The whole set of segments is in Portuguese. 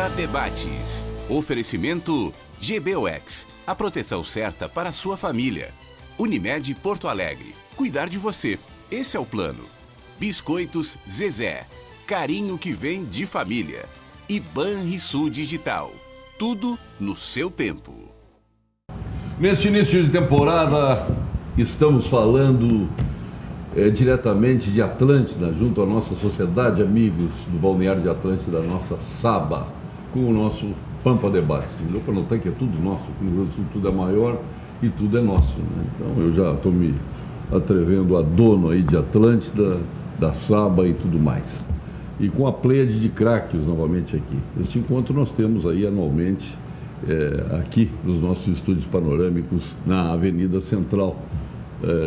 Mesa Debates. Oferecimento GBUX, a proteção certa para a sua família. Unimed Porto Alegre, cuidar de você, esse é o plano. Biscoitos Zezé, carinho que vem de família. E Banrisul Digital, tudo no seu tempo. Neste início de temporada, estamos falando diretamente de Atlântida, junto à nossa sociedade, amigos do Balneário de Atlântida, da nossa Saba, com o nosso Pampa Debates. Deu para notar que é tudo nosso, aqui no Rio Grande do Sul tudo é maior e tudo é nosso, né? Então eu já estou me atrevendo a dono aí de Atlântida, da Saba e tudo mais. E com a pleiade de craques novamente aqui. Este encontro nós temos aí anualmente, aqui nos nossos estúdios panorâmicos, na Avenida Central,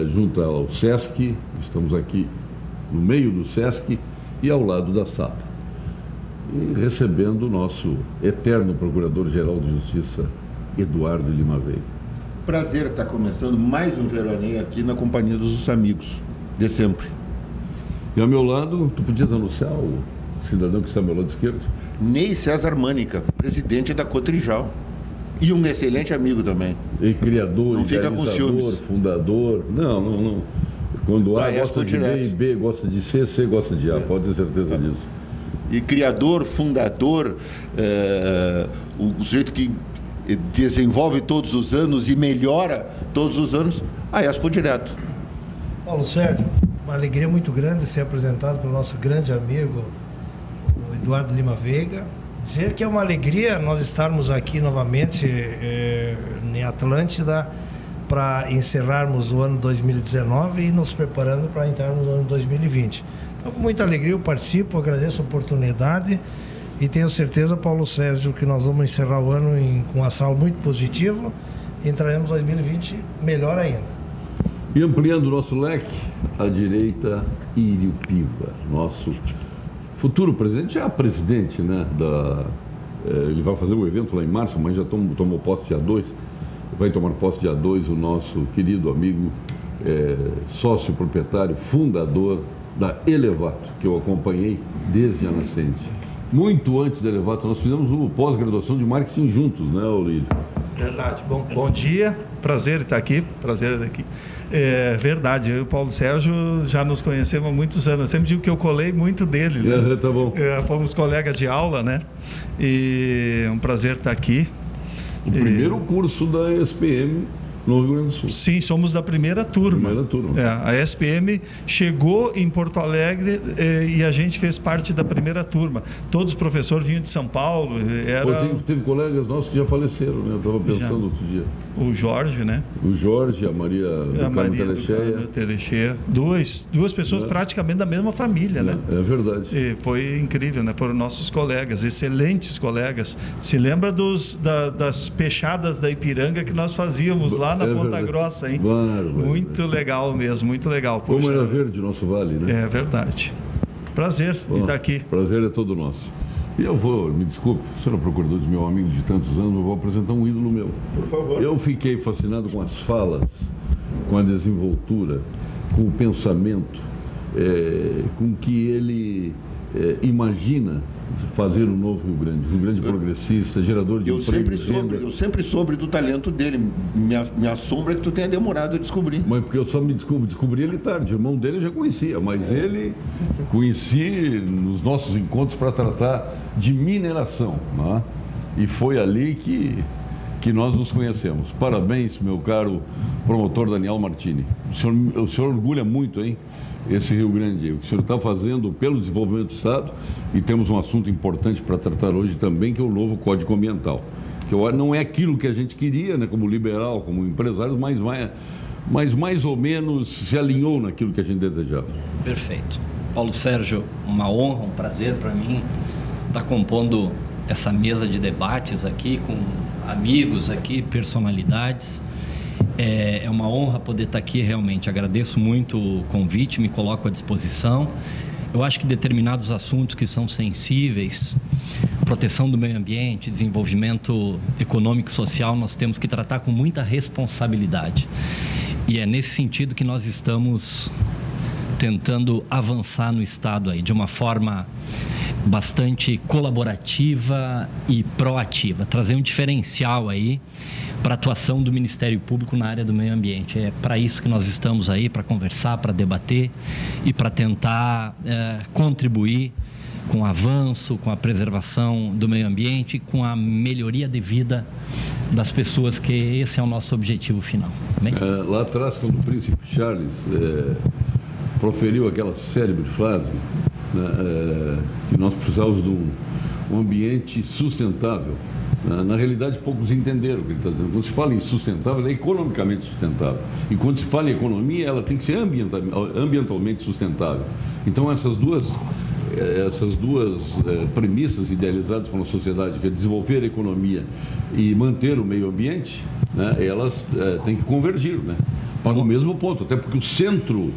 junto ao Sesc. Estamos aqui no meio do Sesc e ao lado da Saba. E recebendo o nosso eterno Procurador-Geral de Justiça, Eduardo Lima Veiga. Prazer estar começando mais um veraneio aqui na companhia dos amigos, de sempre. E ao meu lado, tu podias anunciar o cidadão que está ao meu lado esquerdo? Ney César Mânica, presidente da Cotrijal. E um excelente amigo também. E criador, não fica com ciúmes. Fundador. Não. Quando A gosta de B e B gosta de C, C gosta de A, pode ter certeza disso. E criador, fundador, o sujeito que desenvolve todos os anos e melhora todos os anos, a Expo Direto. Paulo Sérgio, uma alegria muito grande ser apresentado pelo nosso grande amigo, o Eduardo Lima Veiga. Dizer que é uma alegria nós estarmos aqui novamente em Atlântida para encerrarmos o ano 2019 e nos preparando para entrarmos no ano 2020. Então, com muita alegria eu participo, agradeço a oportunidade e tenho certeza, Paulo Sérgio, que nós vamos encerrar o ano com um astral muito positivo e entraremos em 2020 melhor ainda. E ampliando o nosso leque, à direita, Írio Piva, nosso futuro presidente, já presidente, né? Ele vai fazer o evento lá em março, mas já tomou posse dia 2. Vai tomar posse dia 2 o nosso querido amigo, sócio proprietário, fundador da Elevato, que eu acompanhei desde a nascente. Muito antes da Elevato, nós fizemos uma pós-graduação de marketing juntos, né, Olírio? Verdade. Bom dia, prazer estar aqui, É verdade, eu e o Paulo Sérgio já nos conhecemos há muitos anos. Eu sempre digo que eu colei muito dele, né? Tá bom. Fomos colegas de aula, né? E é um prazer estar aqui. O primeiro curso da SPM no Rio Grande do Sul. Sim, somos da primeira turma. A SPM chegou em Porto Alegre e a gente fez parte da primeira turma. Todos os professores vinham de São Paulo. Teve colegas nossos que já faleceram, né? Eu estava pensando outro dia. O Jorge, né? O Jorge, a Maria do Telecheia. Duas pessoas praticamente da mesma família, né? É verdade. E foi incrível, né? Foram nossos colegas, excelentes colegas. Se lembra das pechadas da Ipiranga que nós fazíamos lá na Ponta verdade. Grossa, hein? Muito legal mesmo, muito legal. Como era verde o nosso vale, né? É verdade. Prazer estar aqui. Prazer é todo nosso. E eu me desculpe, o senhor é procurador de meu amigo de tantos anos, eu vou apresentar um ídolo meu. Por favor. Eu fiquei fascinado com as falas, com a desenvoltura, com o pensamento, com o que ele imagina fazer o novo Rio Grande progressista, gerador de emprego. Eu sempre soube do talento dele. Me assombra que tu tenha demorado a descobrir. Mas porque eu só descobri ele tarde. O irmão dele eu já conhecia, mas ele conheci nos nossos encontros para tratar de mineração, né? E foi ali que nós nos conhecemos. Parabéns, meu caro promotor Daniel Martini. O senhor orgulha muito, hein? Esse Rio Grande, o que o senhor está fazendo pelo desenvolvimento do Estado, e temos um assunto importante para tratar hoje também, que é o novo Código Ambiental, que não é aquilo que a gente queria, né, como liberal, como empresário, mas mais ou menos se alinhou naquilo que a gente desejava. Perfeito. Paulo Sérgio, uma honra, um prazer para mim estar compondo essa mesa de debates aqui com amigos aqui, personalidades. É uma honra poder estar aqui, realmente. Agradeço muito o convite, me coloco à disposição. Eu acho que determinados assuntos que são sensíveis, proteção do meio ambiente, desenvolvimento econômico e social, nós temos que tratar com muita responsabilidade. E é nesse sentido que nós estamos tentando avançar no Estado aí, de uma forma bastante colaborativa e proativa, trazer um diferencial aí para a atuação do Ministério Público na área do meio ambiente. É para isso que nós estamos aí, para conversar, para debater e para tentar contribuir com o avanço, com a preservação do meio ambiente, com a melhoria de vida das pessoas, que esse é o nosso objetivo final. Lá atrás, quando o príncipe Charles proferiu aquela célebre frase, né, que nós precisávamos de um ambiente sustentável, na realidade poucos entenderam o que ele está dizendo. Quando se fala em sustentável, é economicamente sustentável. E quando se fala em economia, ela tem que ser ambientalmente sustentável. Então essas duas premissas idealizadas pela sociedade, que é desenvolver a economia e manter o meio ambiente, né, elas têm que convergir, né, para o mesmo ponto, até porque o centro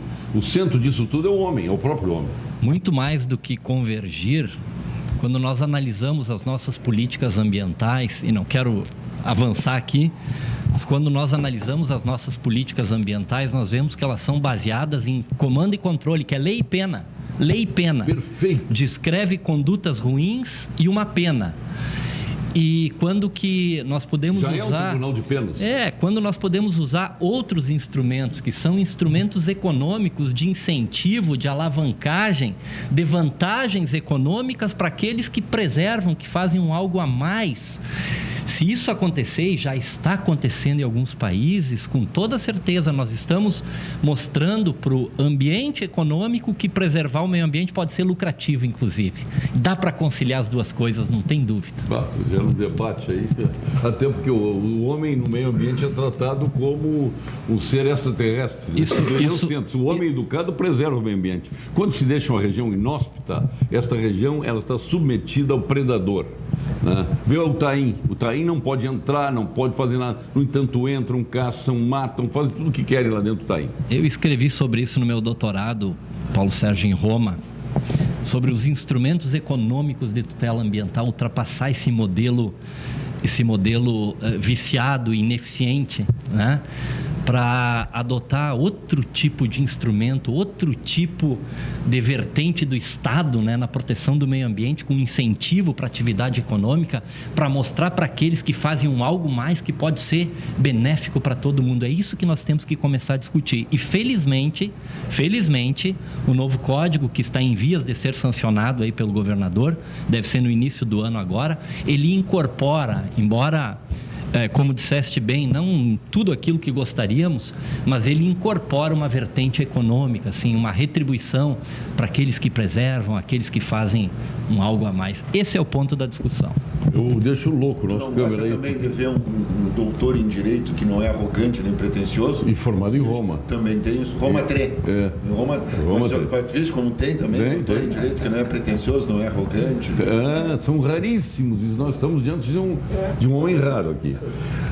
disso tudo é o homem, é o próprio homem. Muito mais do que convergir, quando nós analisamos as nossas políticas ambientais, e não quero avançar aqui, mas quando nós analisamos as nossas políticas ambientais, nós vemos que elas são baseadas em comando e controle, que é lei e pena. Lei e pena. Perfeito. Descreve condutas ruins e uma pena. E quando que nós podemos usar... Já é um tribunal de penas. Quando nós podemos usar outros instrumentos, que são instrumentos econômicos de incentivo, de alavancagem, de vantagens econômicas para aqueles que preservam, que fazem algo a mais. Se isso acontecer, e já está acontecendo em alguns países, com toda certeza nós estamos mostrando para o ambiente econômico que preservar o meio ambiente pode ser lucrativo, inclusive. Dá para conciliar as duas coisas, não tem dúvida. Gera um debate aí, até porque o homem no meio ambiente é tratado como um ser extraterrestre. O homem educado preserva o meio ambiente. Quando se deixa uma região inóspita, esta região ela está submetida ao predador. Né? Vê o taim não pode entrar, não pode fazer nada. No entanto, entram, caçam, matam, fazem tudo o que querem lá dentro do taim. Eu escrevi sobre isso no meu doutorado, Paulo Sérgio, em Roma, sobre os instrumentos econômicos de tutela ambiental, ultrapassar esse modelo viciado e ineficiente, né? Para adotar outro tipo de instrumento, outro tipo de vertente do Estado, né, na proteção do meio ambiente, com incentivo para a atividade econômica, para mostrar para aqueles que fazem algo mais que pode ser benéfico para todo mundo. É isso que nós temos que começar a discutir. E felizmente, o novo código, que está em vias de ser sancionado aí pelo governador, deve ser no início do ano agora, ele incorpora, embora... como disseste bem, não tudo aquilo que gostaríamos, mas ele incorpora uma vertente econômica, assim, uma retribuição para aqueles que preservam, aqueles que fazem algo a mais. Esse é o ponto da discussão. Eu deixo louco o nosso câmera aí. Você também deve um doutor em Direito que não é arrogante nem pretensioso. E formado em Roma. Também tem isso. Roma 3. Roma 3. Como tem também doutor em Direito que não é pretensioso, não é arrogante. São raríssimos. E nós estamos diante de um homem raro aqui.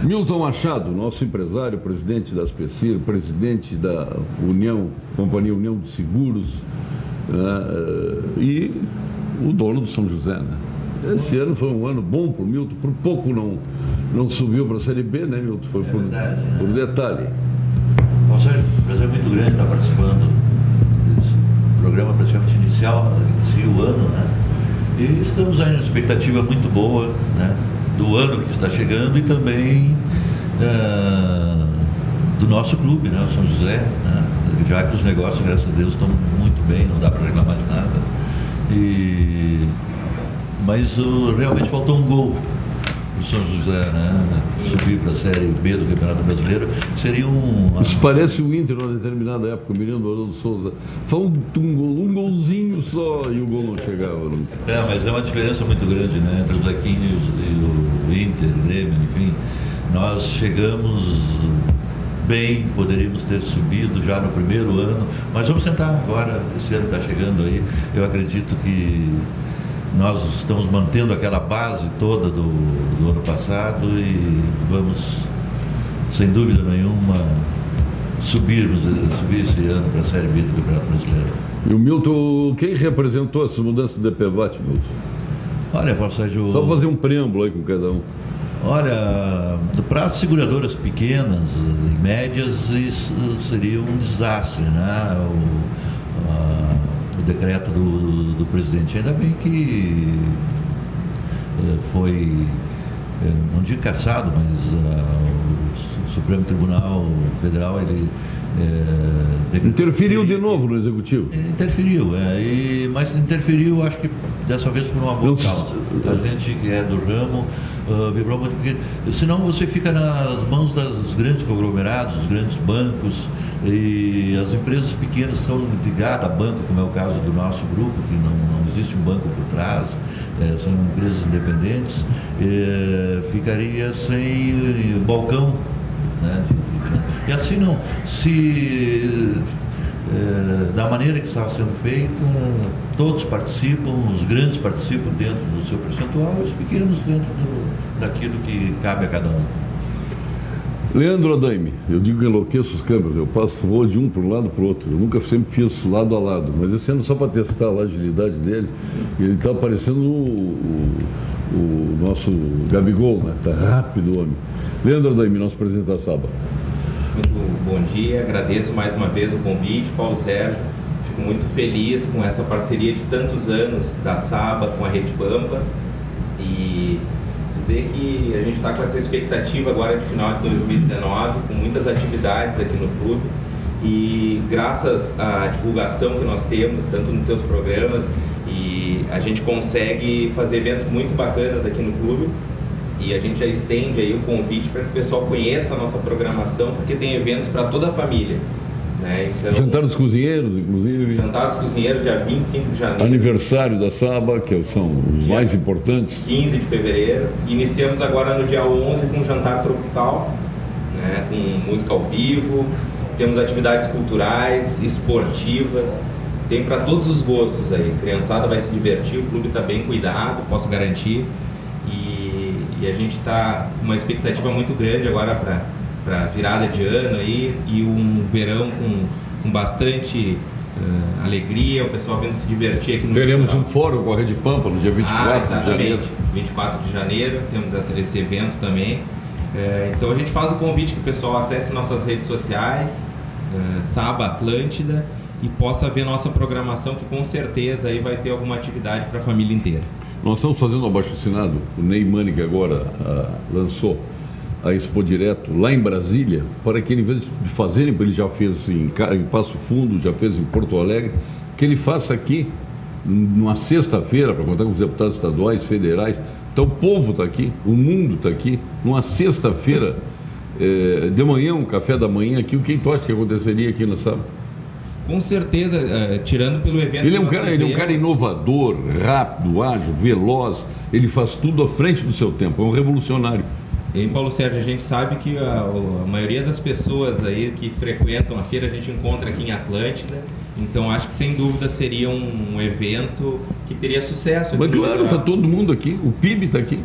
Milton Machado, nosso empresário, presidente da Aspecir, presidente da Companhia União de Seguros, e o dono do São José, né? Esse ano foi um ano bom para o Milton, por pouco não subiu para a Série B, né, Milton? Foi por detalhe. Bom, Sérgio, um prazer muito grande estar participando desse programa praticamente inicial, inicia o ano, né? E estamos aí numa expectativa muito boa, né, do ano que está chegando e também do nosso clube, né, o São José, né, já que os negócios, graças a Deus, estão muito bem, não dá para reclamar de nada. Mas realmente faltou um gol para o São José, né, subir para a Série B do Campeonato Brasileiro. Seria Isso parece o Inter numa determinada época, o Miranda Orlando Souza. Foi um golzinho só e o gol não chegava nunca. Mas é uma diferença muito grande, né, entre o Zequinha e o Inter, o Grêmio, enfim. Nós chegamos bem, poderíamos ter subido já no primeiro ano, mas vamos tentar agora, esse ano está chegando aí. Eu acredito que nós estamos mantendo aquela base toda do ano passado e vamos, sem dúvida nenhuma, subir esse ano para a Série B do Campeonato Brasileiro. E o Milton, quem representou essa mudança do DPVAT, Milton? Olha, Paulo Sérgio... Só fazer um preâmbulo aí com cada um. Olha, para as seguradoras pequenas e médias, isso seria um desastre, né? decreto do presidente. Ainda bem que foi, não digo cassado, mas o Supremo Tribunal Federal, ele interferiu de novo no Executivo. Interferiu, mas interferiu, acho que dessa vez por uma boa causa. A gente que é do ramo vibrou muito, porque senão você fica nas mãos dos grandes conglomerados, dos grandes bancos, e as empresas pequenas estão ligadas a banco, como é o caso do nosso grupo, que não existe um banco por trás, são empresas independentes, ficaria sem balcão, né? E assim não, se da maneira que estava sendo feito, todos participam, os grandes participam dentro do seu percentual e os pequenos dentro daquilo que cabe a cada um. Leandro Adaime, eu digo que enlouqueço os câmeras, eu vou de um para um lado para o outro, eu nunca sempre fiz lado a lado, mas esse ano só para testar a agilidade dele, ele está parecendo o nosso Gabigol, né? Está rápido o homem. Leandro Adaime, nosso presidente da SABA. Muito bom dia, agradeço mais uma vez o convite, Paulo Sérgio. Fico muito feliz com essa parceria de tantos anos da SABA com a Rede Pampa e dizer que a gente está com essa expectativa agora de final de 2019, com muitas atividades aqui no clube e graças à divulgação que nós temos, tanto nos teus programas, e a gente consegue fazer eventos muito bacanas aqui no clube. E a gente já estende aí o convite para que o pessoal conheça a nossa programação, porque tem eventos para toda a família, né? Então, Jantar dos Cozinheiros, inclusive. Jantar dos Cozinheiros, dia 25 de janeiro. Aniversário da SABA, que são os mais importantes. 15 de fevereiro. Iniciamos agora no dia 11 com um jantar tropical, né? Com música ao vivo. Temos atividades culturais, esportivas. Tem para todos os gostos aí. A criançada vai se divertir, o clube está bem cuidado, posso garantir. E a gente está com uma expectativa muito grande agora para virada de ano aí, e um verão com bastante alegria, o pessoal vindo se divertir aqui no Teremos um fórum com a Rede Pampa no dia 24 de janeiro. 24 de janeiro, temos esse evento também. Então a gente faz o convite que o pessoal acesse nossas redes sociais, SABA Atlântida, e possa ver nossa programação, que com certeza aí vai ter alguma atividade para a família inteira. Nós estamos fazendo um abaixo-assinado, o Ney Mani, que agora lançou a Expo Direto lá em Brasília, para que ele, em vez de fazerem, ele já fez em Passo Fundo, já fez em Porto Alegre, que ele faça aqui, numa sexta-feira, para contar com os deputados estaduais, federais. Então o povo está aqui, o mundo está aqui, numa sexta-feira, de manhã, um café da manhã aqui. O que tu acha que aconteceria aqui na SABA? Com certeza, tirando pelo evento. Ele é um cara inovador, rápido, ágil, veloz. Ele faz tudo à frente do seu tempo. É um revolucionário. E, Paulo Sérgio, a gente sabe que a maioria das pessoas aí que frequentam a feira a gente encontra aqui em Atlântida. Então acho que sem dúvida seria um evento que teria sucesso. Mas claro, está todo mundo aqui. O PIB está aqui.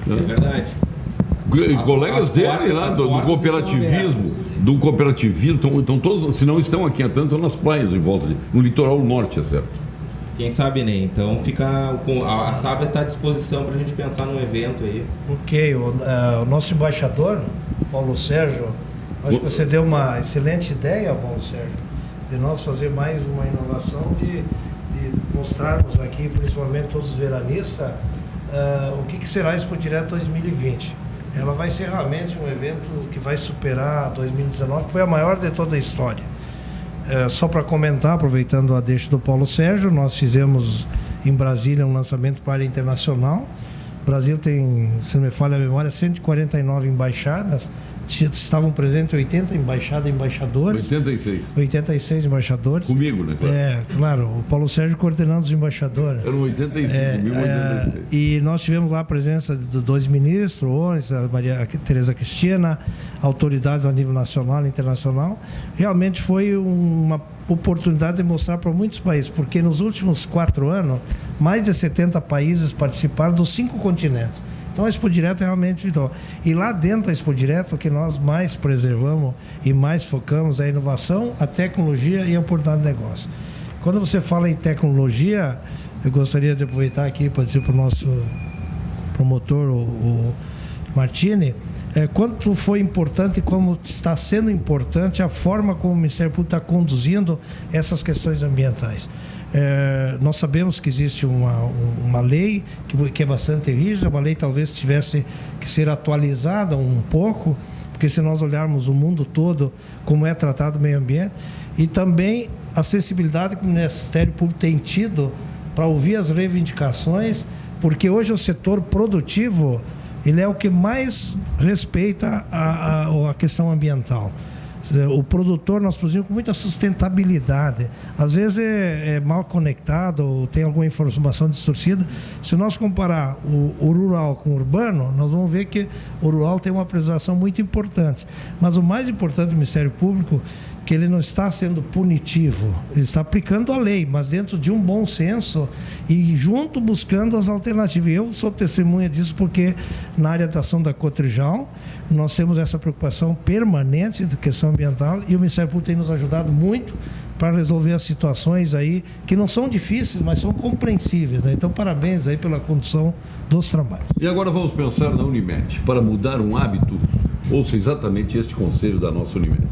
É verdade. Colegas dele lá do cooperativismo, estão todos, se não estão aqui, tanto nas praias em volta, no litoral norte, é certo? Quem sabe, né? Então a SABA está à disposição para a gente pensar num evento aí. Ok, o nosso embaixador, Paulo Sérgio, acho que você deu uma excelente ideia, Paulo Sérgio, de nós fazer mais uma inovação, de mostrarmos aqui, principalmente todos os veranistas, o que será a Expo Direto 2020. Ela vai ser realmente um evento que vai superar 2019, que foi a maior de toda a história. Só para comentar, aproveitando a deixa do Paulo Sérgio, nós fizemos em Brasília um lançamento para a área internacional. O Brasil tem, se não me falha a memória, 149 embaixadas. Estavam presentes 80 embaixadas e embaixadores. 86 embaixadores. Comigo, né? Claro. Claro. O Paulo Sérgio coordenando os embaixadores. Eram 85, 1086. E nós tivemos lá a presença de dois ministros, a Maria Tereza Cristina, autoridades a nível nacional e internacional. Realmente foi uma oportunidade de mostrar para muitos países, porque nos últimos 4 anos, mais de 70 países participaram dos 5 continentes. Então a Expo Direto é realmente vital. E lá dentro da Expo Direto, o que nós mais preservamos e mais focamos é a inovação, a tecnologia e a oportunidade de negócio. Quando você fala em tecnologia, eu gostaria de aproveitar aqui para dizer para o nosso promotor, o Martini, quanto foi importante e como está sendo importante a forma como o Ministério Público está conduzindo essas questões ambientais. Nós sabemos que existe uma lei que é bastante rígida, uma lei talvez tivesse que ser atualizada um pouco, porque se nós olharmos o mundo todo, como é tratado o meio ambiente, e também a sensibilidade que o Ministério Público tem tido para ouvir as reivindicações, porque hoje o setor produtivo, ele é o que mais respeita a questão ambiental. O produtor, nós produzimos com muita sustentabilidade. Às vezes é mal conectado ou tem alguma informação distorcida. Se nós comparar o rural com o urbano, nós vamos ver que o rural tem uma preservação muito importante. Mas o mais importante do Ministério Público é que ele não está sendo punitivo, ele está aplicando a lei, mas dentro de um bom senso e junto buscando as alternativas. Eu sou testemunha disso porque na área da ação da Cotrijal nós temos essa preocupação permanente de questão ambiental e o Ministério Público tem nos ajudado muito para resolver as situações aí que não são difíceis, mas são compreensíveis, né? Então, parabéns aí pela condução dos trabalhos. E agora vamos pensar na Unimed. Para mudar um hábito, ouça exatamente este conselho da nossa Unimed.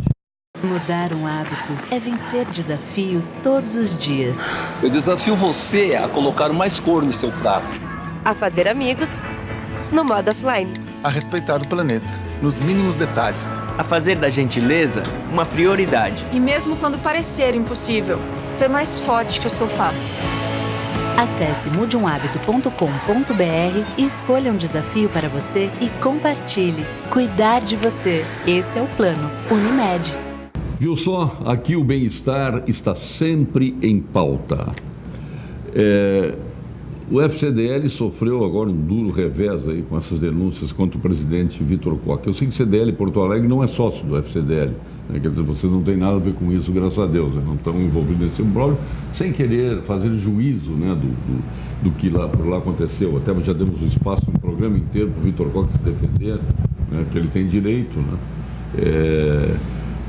Mudar um hábito é vencer desafios todos os dias. Eu desafio você a colocar mais cor no seu prato. A fazer amigos no modo offline. A respeitar o planeta, nos mínimos detalhes. A fazer da gentileza uma prioridade. E mesmo quando parecer impossível, ser mais forte que o sofá. Acesse mudeumhabito.com.br e escolha um desafio para você e compartilhe. Cuidar de você. Esse é o plano Unimed. Viu só? Aqui o bem-estar está sempre em pauta. O FCDL sofreu agora um duro revés aí com essas denúncias contra o presidente Vitor Koch. Eu sei que o CDL Porto Alegre não é sócio do FCDL, né? Quer dizer, vocês não têm nada a ver com isso, graças a Deus, né? Não estão envolvidos nesse problema, sem querer fazer juízo, né, do que por lá aconteceu. Até já demos um espaço, um programa inteiro para o Vitor Koch se defender, né, que ele tem direito, né?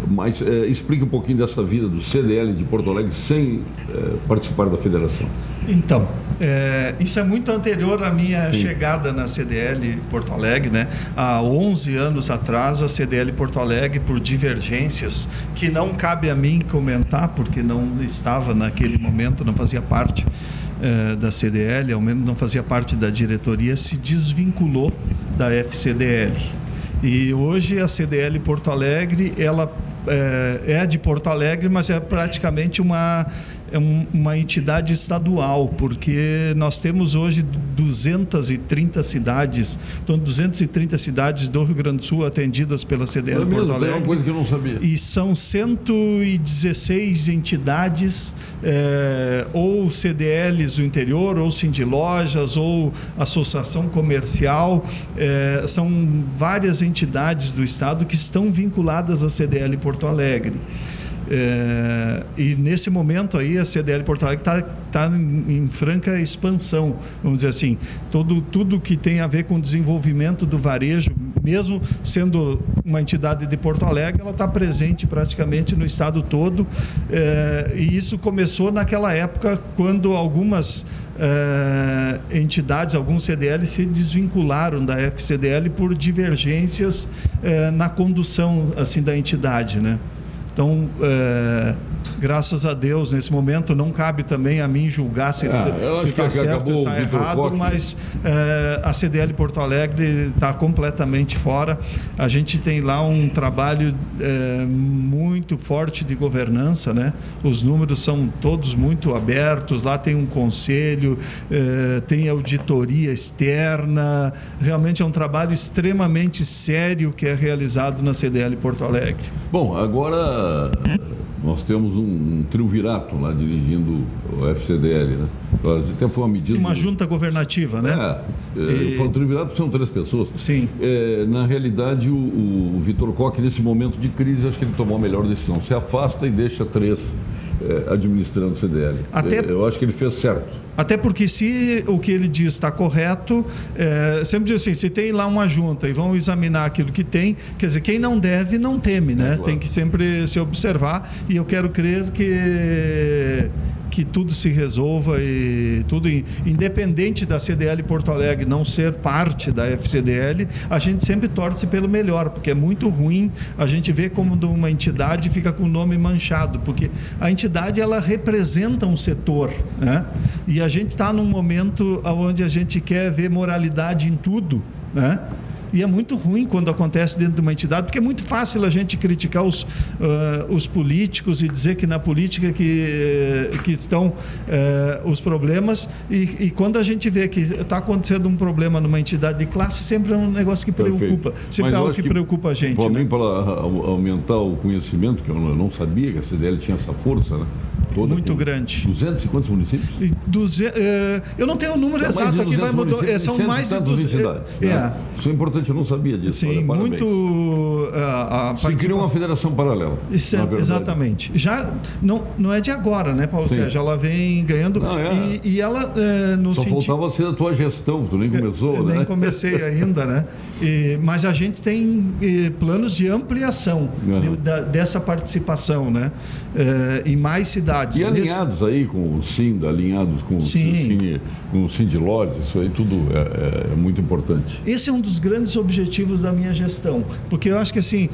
Mas explique um pouquinho dessa vida do CDL de Porto Alegre sem participar da federação. Então, isso é muito anterior à minha chegada na CDL Porto Alegre, né? Há 11 anos atrás, a CDL Porto Alegre, por divergências, que não cabe a mim comentar, porque não estava naquele momento, não fazia parte da CDL, ao menos não fazia parte da diretoria, se desvinculou da FCDL. E hoje a CDL Porto Alegre, ela é de Porto Alegre, mas é praticamente uma entidade estadual, porque nós temos hoje 230 cidades, então 230 cidades do Rio Grande do Sul atendidas pela CDL Porto Alegre. É uma coisa que eu não sabia. E são 116 entidades, ou CDLs do interior, ou Sindilojas, ou associação comercial, são várias entidades do estado que estão vinculadas à CDL Porto Alegre. E nesse momento aí a CDL Porto Alegre está em franca expansão, vamos dizer assim, tudo que tem a ver com o desenvolvimento do varejo, mesmo sendo uma entidade de Porto Alegre, ela está presente praticamente no estado todo, e isso começou naquela época quando algumas entidades, alguns CDL se desvincularam da FCDL por divergências na condução assim da entidade, né? Então, graças a Deus, nesse momento não cabe também a mim julgar se está certo ou está errado, mas a CDL Porto Alegre está completamente fora. A gente tem lá um trabalho muito forte de governança, né? Os números são todos muito abertos, lá tem um conselho, tem auditoria externa, realmente é um trabalho extremamente sério que é realizado na CDL Porto Alegre. Bom, agora nós temos um triunvirato lá dirigindo o FCDL, né? Até foi uma medida... Sim, uma junta governativa, né? Foi um triunvirato, são 3 pessoas. Sim. Na realidade, o Vitor Koch, nesse momento de crise, acho que ele tomou a melhor decisão. Se afasta e deixa 3 administrando o CDL. Eu acho que ele fez certo. Até porque se o que ele diz está correto, sempre diz assim, se tem lá uma junta e vão examinar aquilo que tem, quer dizer, quem não deve não teme, né? Claro. Tem que sempre se observar, e eu quero crer que tudo se resolva e tudo, independente da CDL Porto Alegre não ser parte da FCDL, a gente sempre torce pelo melhor, porque é muito ruim a gente ver como uma entidade fica com o nome manchado, porque a entidade ela representa um setor, né? E a gente está num momento onde a gente quer ver moralidade em tudo, né? E é muito ruim quando acontece dentro de uma entidade, porque é muito fácil a gente criticar os políticos e dizer que na política que estão os problemas, e quando a gente vê que está acontecendo um problema numa entidade de classe, sempre é um negócio que preocupa. Sempre é algo que preocupa a gente. Também, né? Para aumentar o conhecimento, que eu não sabia que a CDL tinha essa força, né? Toda muito grande. 200 e quantos municípios? Eu não tenho o número exato aqui, vai mudar. São mais de 200 entidades. Né? Isso é importante, eu não sabia disso. Sim, olha, muito. Se criou uma federação paralela. Isso exatamente. Já não é de agora, né, Paulo Sérgio? Ela vem ganhando. E ela no só sentido. Faltava ser a tua gestão, tu nem começou, eu né? Nem comecei ainda, né? Mas a gente tem planos de ampliação dessa participação, né? Em mais cidades. E alinhados aí com o SINDA, alinhados com o Sindilord, isso aí tudo é muito importante. Esse é um dos grandes objetivos da minha gestão, porque eu acho que assim,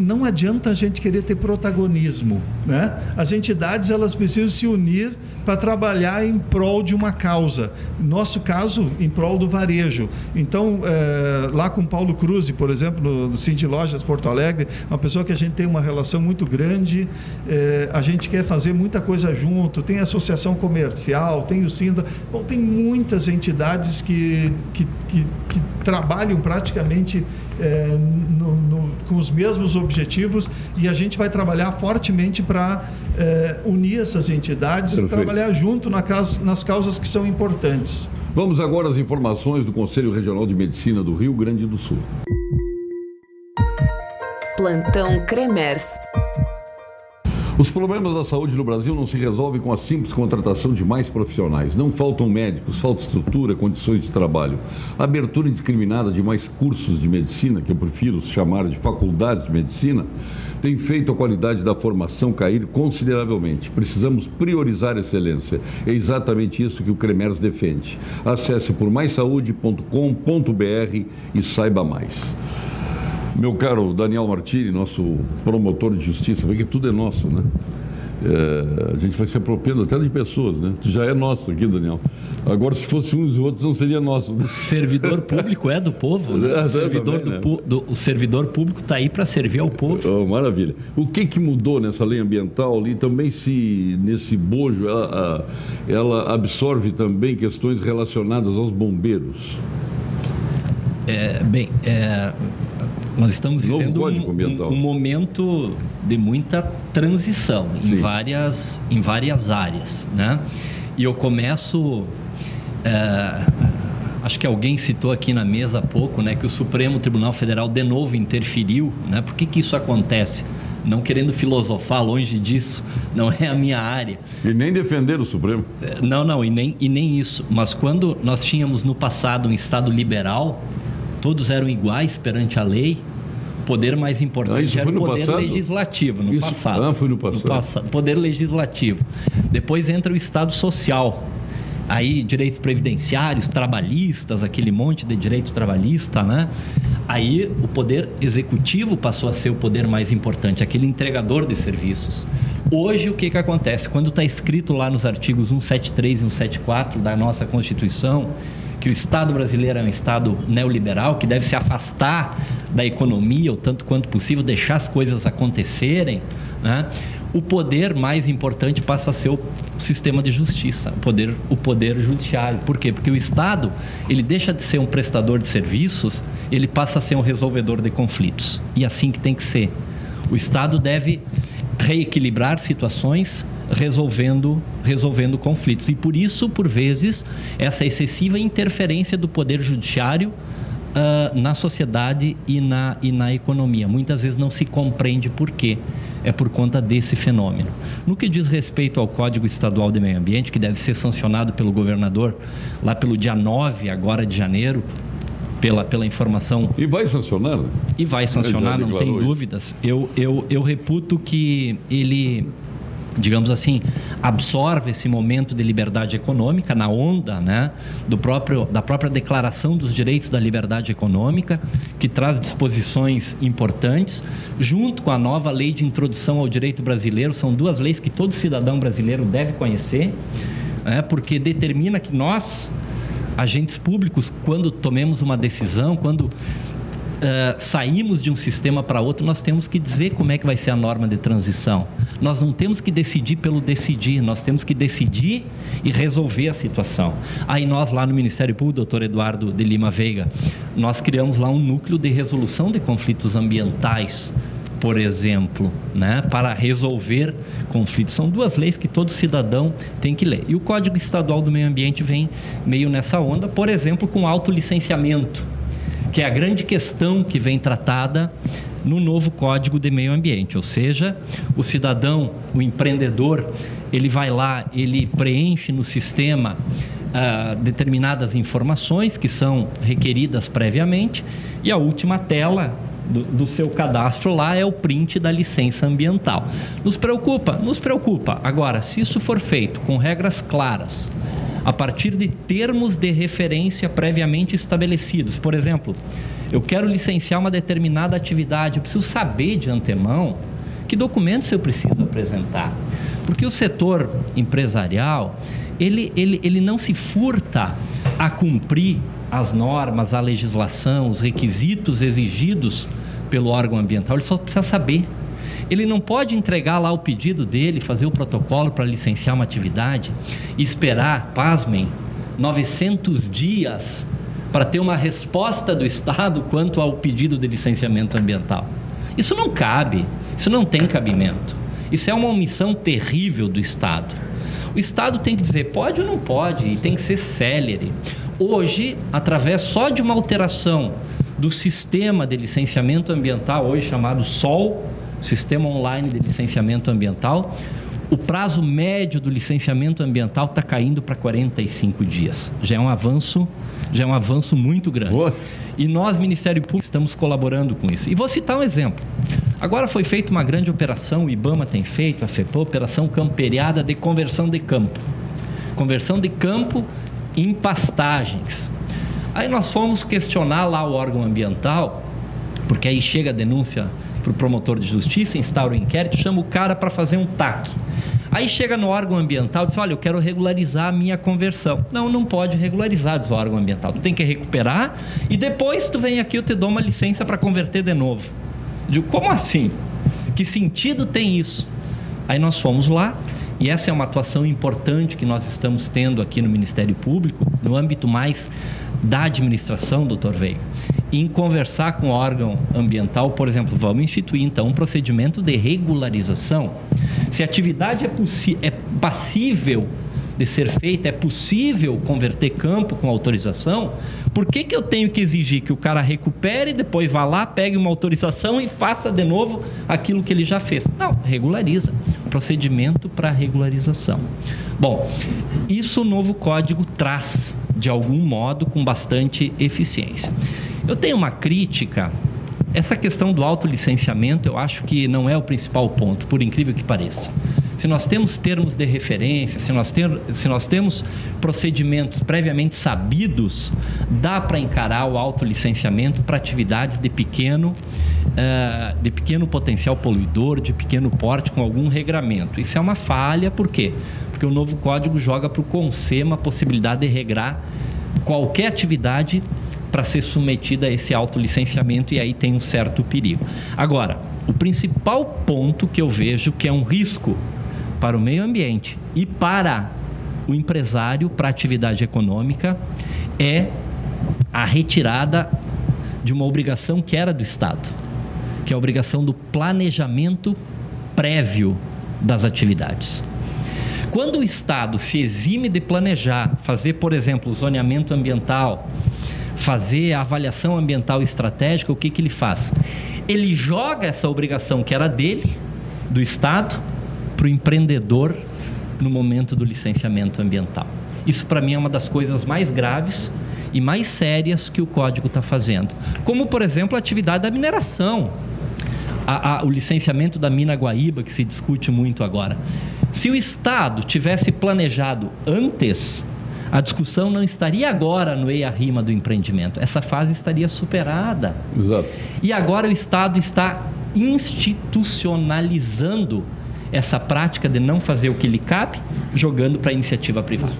não adianta a gente querer ter protagonismo, né? As entidades elas precisam se unir para trabalhar em prol de uma causa. No nosso caso, em prol do varejo. Então, lá com Paulo Cruz, por exemplo, no Sindilojas Porto Alegre, uma pessoa que a gente tem uma relação muito grande, a gente quer fazer muita coisa junto, tem a associação comercial, tem o SINDA, bom, tem muitas entidades que trabalham praticamente com os mesmos objetivos, e a gente vai trabalhar fortemente para unir essas entidades. Perfeito. E trabalhar junto nas causas que são importantes. Vamos agora às informações do Conselho Regional de Medicina do Rio Grande do Sul. Plantão Cremers. Os problemas da saúde no Brasil não se resolvem com a simples contratação de mais profissionais. Não faltam médicos, falta estrutura, condições de trabalho. A abertura indiscriminada de mais cursos de medicina, que eu prefiro chamar de faculdades de medicina, tem feito a qualidade da formação cair consideravelmente. Precisamos priorizar a excelência. É exatamente isso que o Cremers defende. Acesse por maissaude.com.br e saiba mais. Meu caro Daniel Martini, nosso promotor de justiça, vê que tudo é nosso, né? A gente vai se apropriando até de pessoas, né? Tu já é nosso aqui, Daniel. Agora, se fosse uns e outros, não seria nosso. Né? O servidor público é do povo, né? O servidor público está aí para servir ao povo. Oh, maravilha. O que mudou nessa lei ambiental ali? Também nesse bojo, ela absorve também questões relacionadas aos bombeiros? Nós estamos vivendo um momento de muita transição em várias áreas, né? E eu começo... acho que alguém citou aqui na mesa há pouco, né, que o Supremo Tribunal Federal de novo interferiu, né? Por que isso acontece? Não querendo filosofar, longe disso, não é a minha área. E nem defender o Supremo. Não, e nem isso. Mas quando nós tínhamos no passado um Estado liberal, todos eram iguais perante a lei, o poder mais importante era o poder legislativo, no passado. Foi no passado. Poder legislativo. Depois entra o Estado social. Aí direitos previdenciários, trabalhistas, aquele monte de direito trabalhista, né? Aí o poder executivo passou a ser o poder mais importante, aquele entregador de serviços. Hoje o que acontece? Quando está escrito lá nos artigos 173 e 174 da nossa Constituição, que o Estado brasileiro é um Estado neoliberal, que deve se afastar da economia o tanto quanto possível, deixar as coisas acontecerem, né? O poder mais importante passa a ser o sistema de justiça, o poder judiciário. Por quê? Porque o Estado, ele deixa de ser um prestador de serviços, ele passa a ser um resolvedor de conflitos. E assim que tem que ser. O Estado deve reequilibrar situações, resolvendo conflitos. E por isso, por vezes, essa excessiva interferência do poder judiciário na sociedade e na economia. Muitas vezes não se compreende por quê. É por conta desse fenômeno. No que diz respeito ao Código Estadual de Meio Ambiente, que deve ser sancionado pelo governador lá pelo dia 9 agora de janeiro, pela informação... E vai sancionar? E vai sancionar, não tem dúvidas. Eu reputo que ele digamos assim, absorve esse momento de liberdade econômica na onda, né, da própria Declaração dos Direitos da Liberdade Econômica, que traz disposições importantes, junto com a nova Lei de Introdução ao Direito Brasileiro. São duas leis que todo cidadão brasileiro deve conhecer, porque determina que nós, agentes públicos, quando tomemos uma decisão, quando saímos de um sistema para outro, nós temos que dizer como é que vai ser a norma de transição. Nós não temos que decidir pelo decidir, nós temos que decidir e resolver a situação. Aí nós lá no Ministério Público, doutor Eduardo de Lima Veiga, nós criamos lá um núcleo de resolução de conflitos ambientais, por exemplo, né, para resolver conflitos. São duas leis que todo cidadão tem que ler. E o Código Estadual do Meio Ambiente vem meio nessa onda, por exemplo, com autolicenciamento, que é a grande questão que vem tratada no novo Código de Meio Ambiente. Ou seja, o cidadão, o empreendedor, ele vai lá, ele preenche no sistema determinadas informações que são requeridas previamente, e a última tela do seu cadastro lá é o print da licença ambiental. Nos preocupa? Nos preocupa. Agora, se isso for feito com regras claras, a partir de termos de referência previamente estabelecidos. Por exemplo, eu quero licenciar uma determinada atividade, eu preciso saber de antemão que documentos eu preciso apresentar. Porque o setor empresarial, ele não se furta a cumprir as normas, a legislação, os requisitos exigidos pelo órgão ambiental, ele só precisa saber. Ele não pode entregar lá o pedido dele, fazer o protocolo para licenciar uma atividade e esperar, pasmem, 900 dias para ter uma resposta do Estado quanto ao pedido de licenciamento ambiental. Isso não cabe, isso não tem cabimento. Isso é uma omissão terrível do Estado. O Estado tem que dizer pode ou não pode, e tem que ser célere. Hoje, através só de uma alteração do sistema de licenciamento ambiental, hoje chamado SOL, Sistema Online de Licenciamento Ambiental, o prazo médio do licenciamento ambiental está caindo para 45 dias. Já é um avanço muito grande. E nós, Ministério Público, estamos colaborando com isso. E vou citar um exemplo. Agora foi feita uma grande operação, o IBAMA tem feito, a FEPAM, Operação Camperiada de Conversão de Campo. Conversão de campo em pastagens. Aí nós fomos questionar lá o órgão ambiental, porque aí chega a denúncia para o promotor de justiça, instaura o inquérito, chama o cara para fazer um TAC. Aí chega no órgão ambiental e diz, olha, eu quero regularizar a minha conversão. Não pode regularizar, diz o órgão ambiental. Tu tem que recuperar e depois tu vem aqui, eu te dou uma licença para converter de novo. Eu digo, como assim? Que sentido tem isso? Aí nós fomos lá, e essa é uma atuação importante que nós estamos tendo aqui no Ministério Público, no âmbito mais da administração, doutor Veiga, em conversar com o órgão ambiental. Por exemplo, vamos instituir então um procedimento de regularização. Se a atividade é passível de ser feita, é possível converter campo com autorização, por que eu tenho que exigir que o cara recupere, depois vá lá, pegue uma autorização e faça de novo aquilo que ele já fez? Não, regulariza. Procedimento para regularização. Bom, isso o novo código traz, de algum modo, com bastante eficiência. Eu tenho uma crítica. Essa questão do autolicenciamento, eu acho que não é o principal ponto, por incrível que pareça. Se nós temos termos de referência, se nós temos procedimentos previamente sabidos, dá para encarar o autolicenciamento para atividades de pequeno potencial poluidor, de pequeno porte, com algum regramento. Isso é uma falha, por quê? Porque o novo código joga para o CONSEMA a possibilidade de regrar qualquer atividade para ser submetida a esse autolicenciamento, e aí tem um certo perigo. Agora, o principal ponto que eu vejo que é um risco para o meio ambiente e para o empresário, para a atividade econômica, é a retirada de uma obrigação que era do Estado, que é a obrigação do planejamento prévio das atividades. Quando o Estado se exime de planejar, fazer, por exemplo, o zoneamento ambiental, fazer a avaliação ambiental estratégica, o que ele faz? Ele joga essa obrigação que era dele, do Estado, para o empreendedor no momento do licenciamento ambiental. Isso, para mim, é uma das coisas mais graves e mais sérias que o Código está fazendo. Como, por exemplo, a atividade da mineração. o licenciamento da mina Guaíba, que se discute muito agora. Se o Estado tivesse planejado antes, a discussão não estaria agora no EIA-RIMA do empreendimento. Essa fase estaria superada. Exato. E agora o Estado está institucionalizando essa prática de não fazer o que lhe cabe, jogando para a iniciativa privada.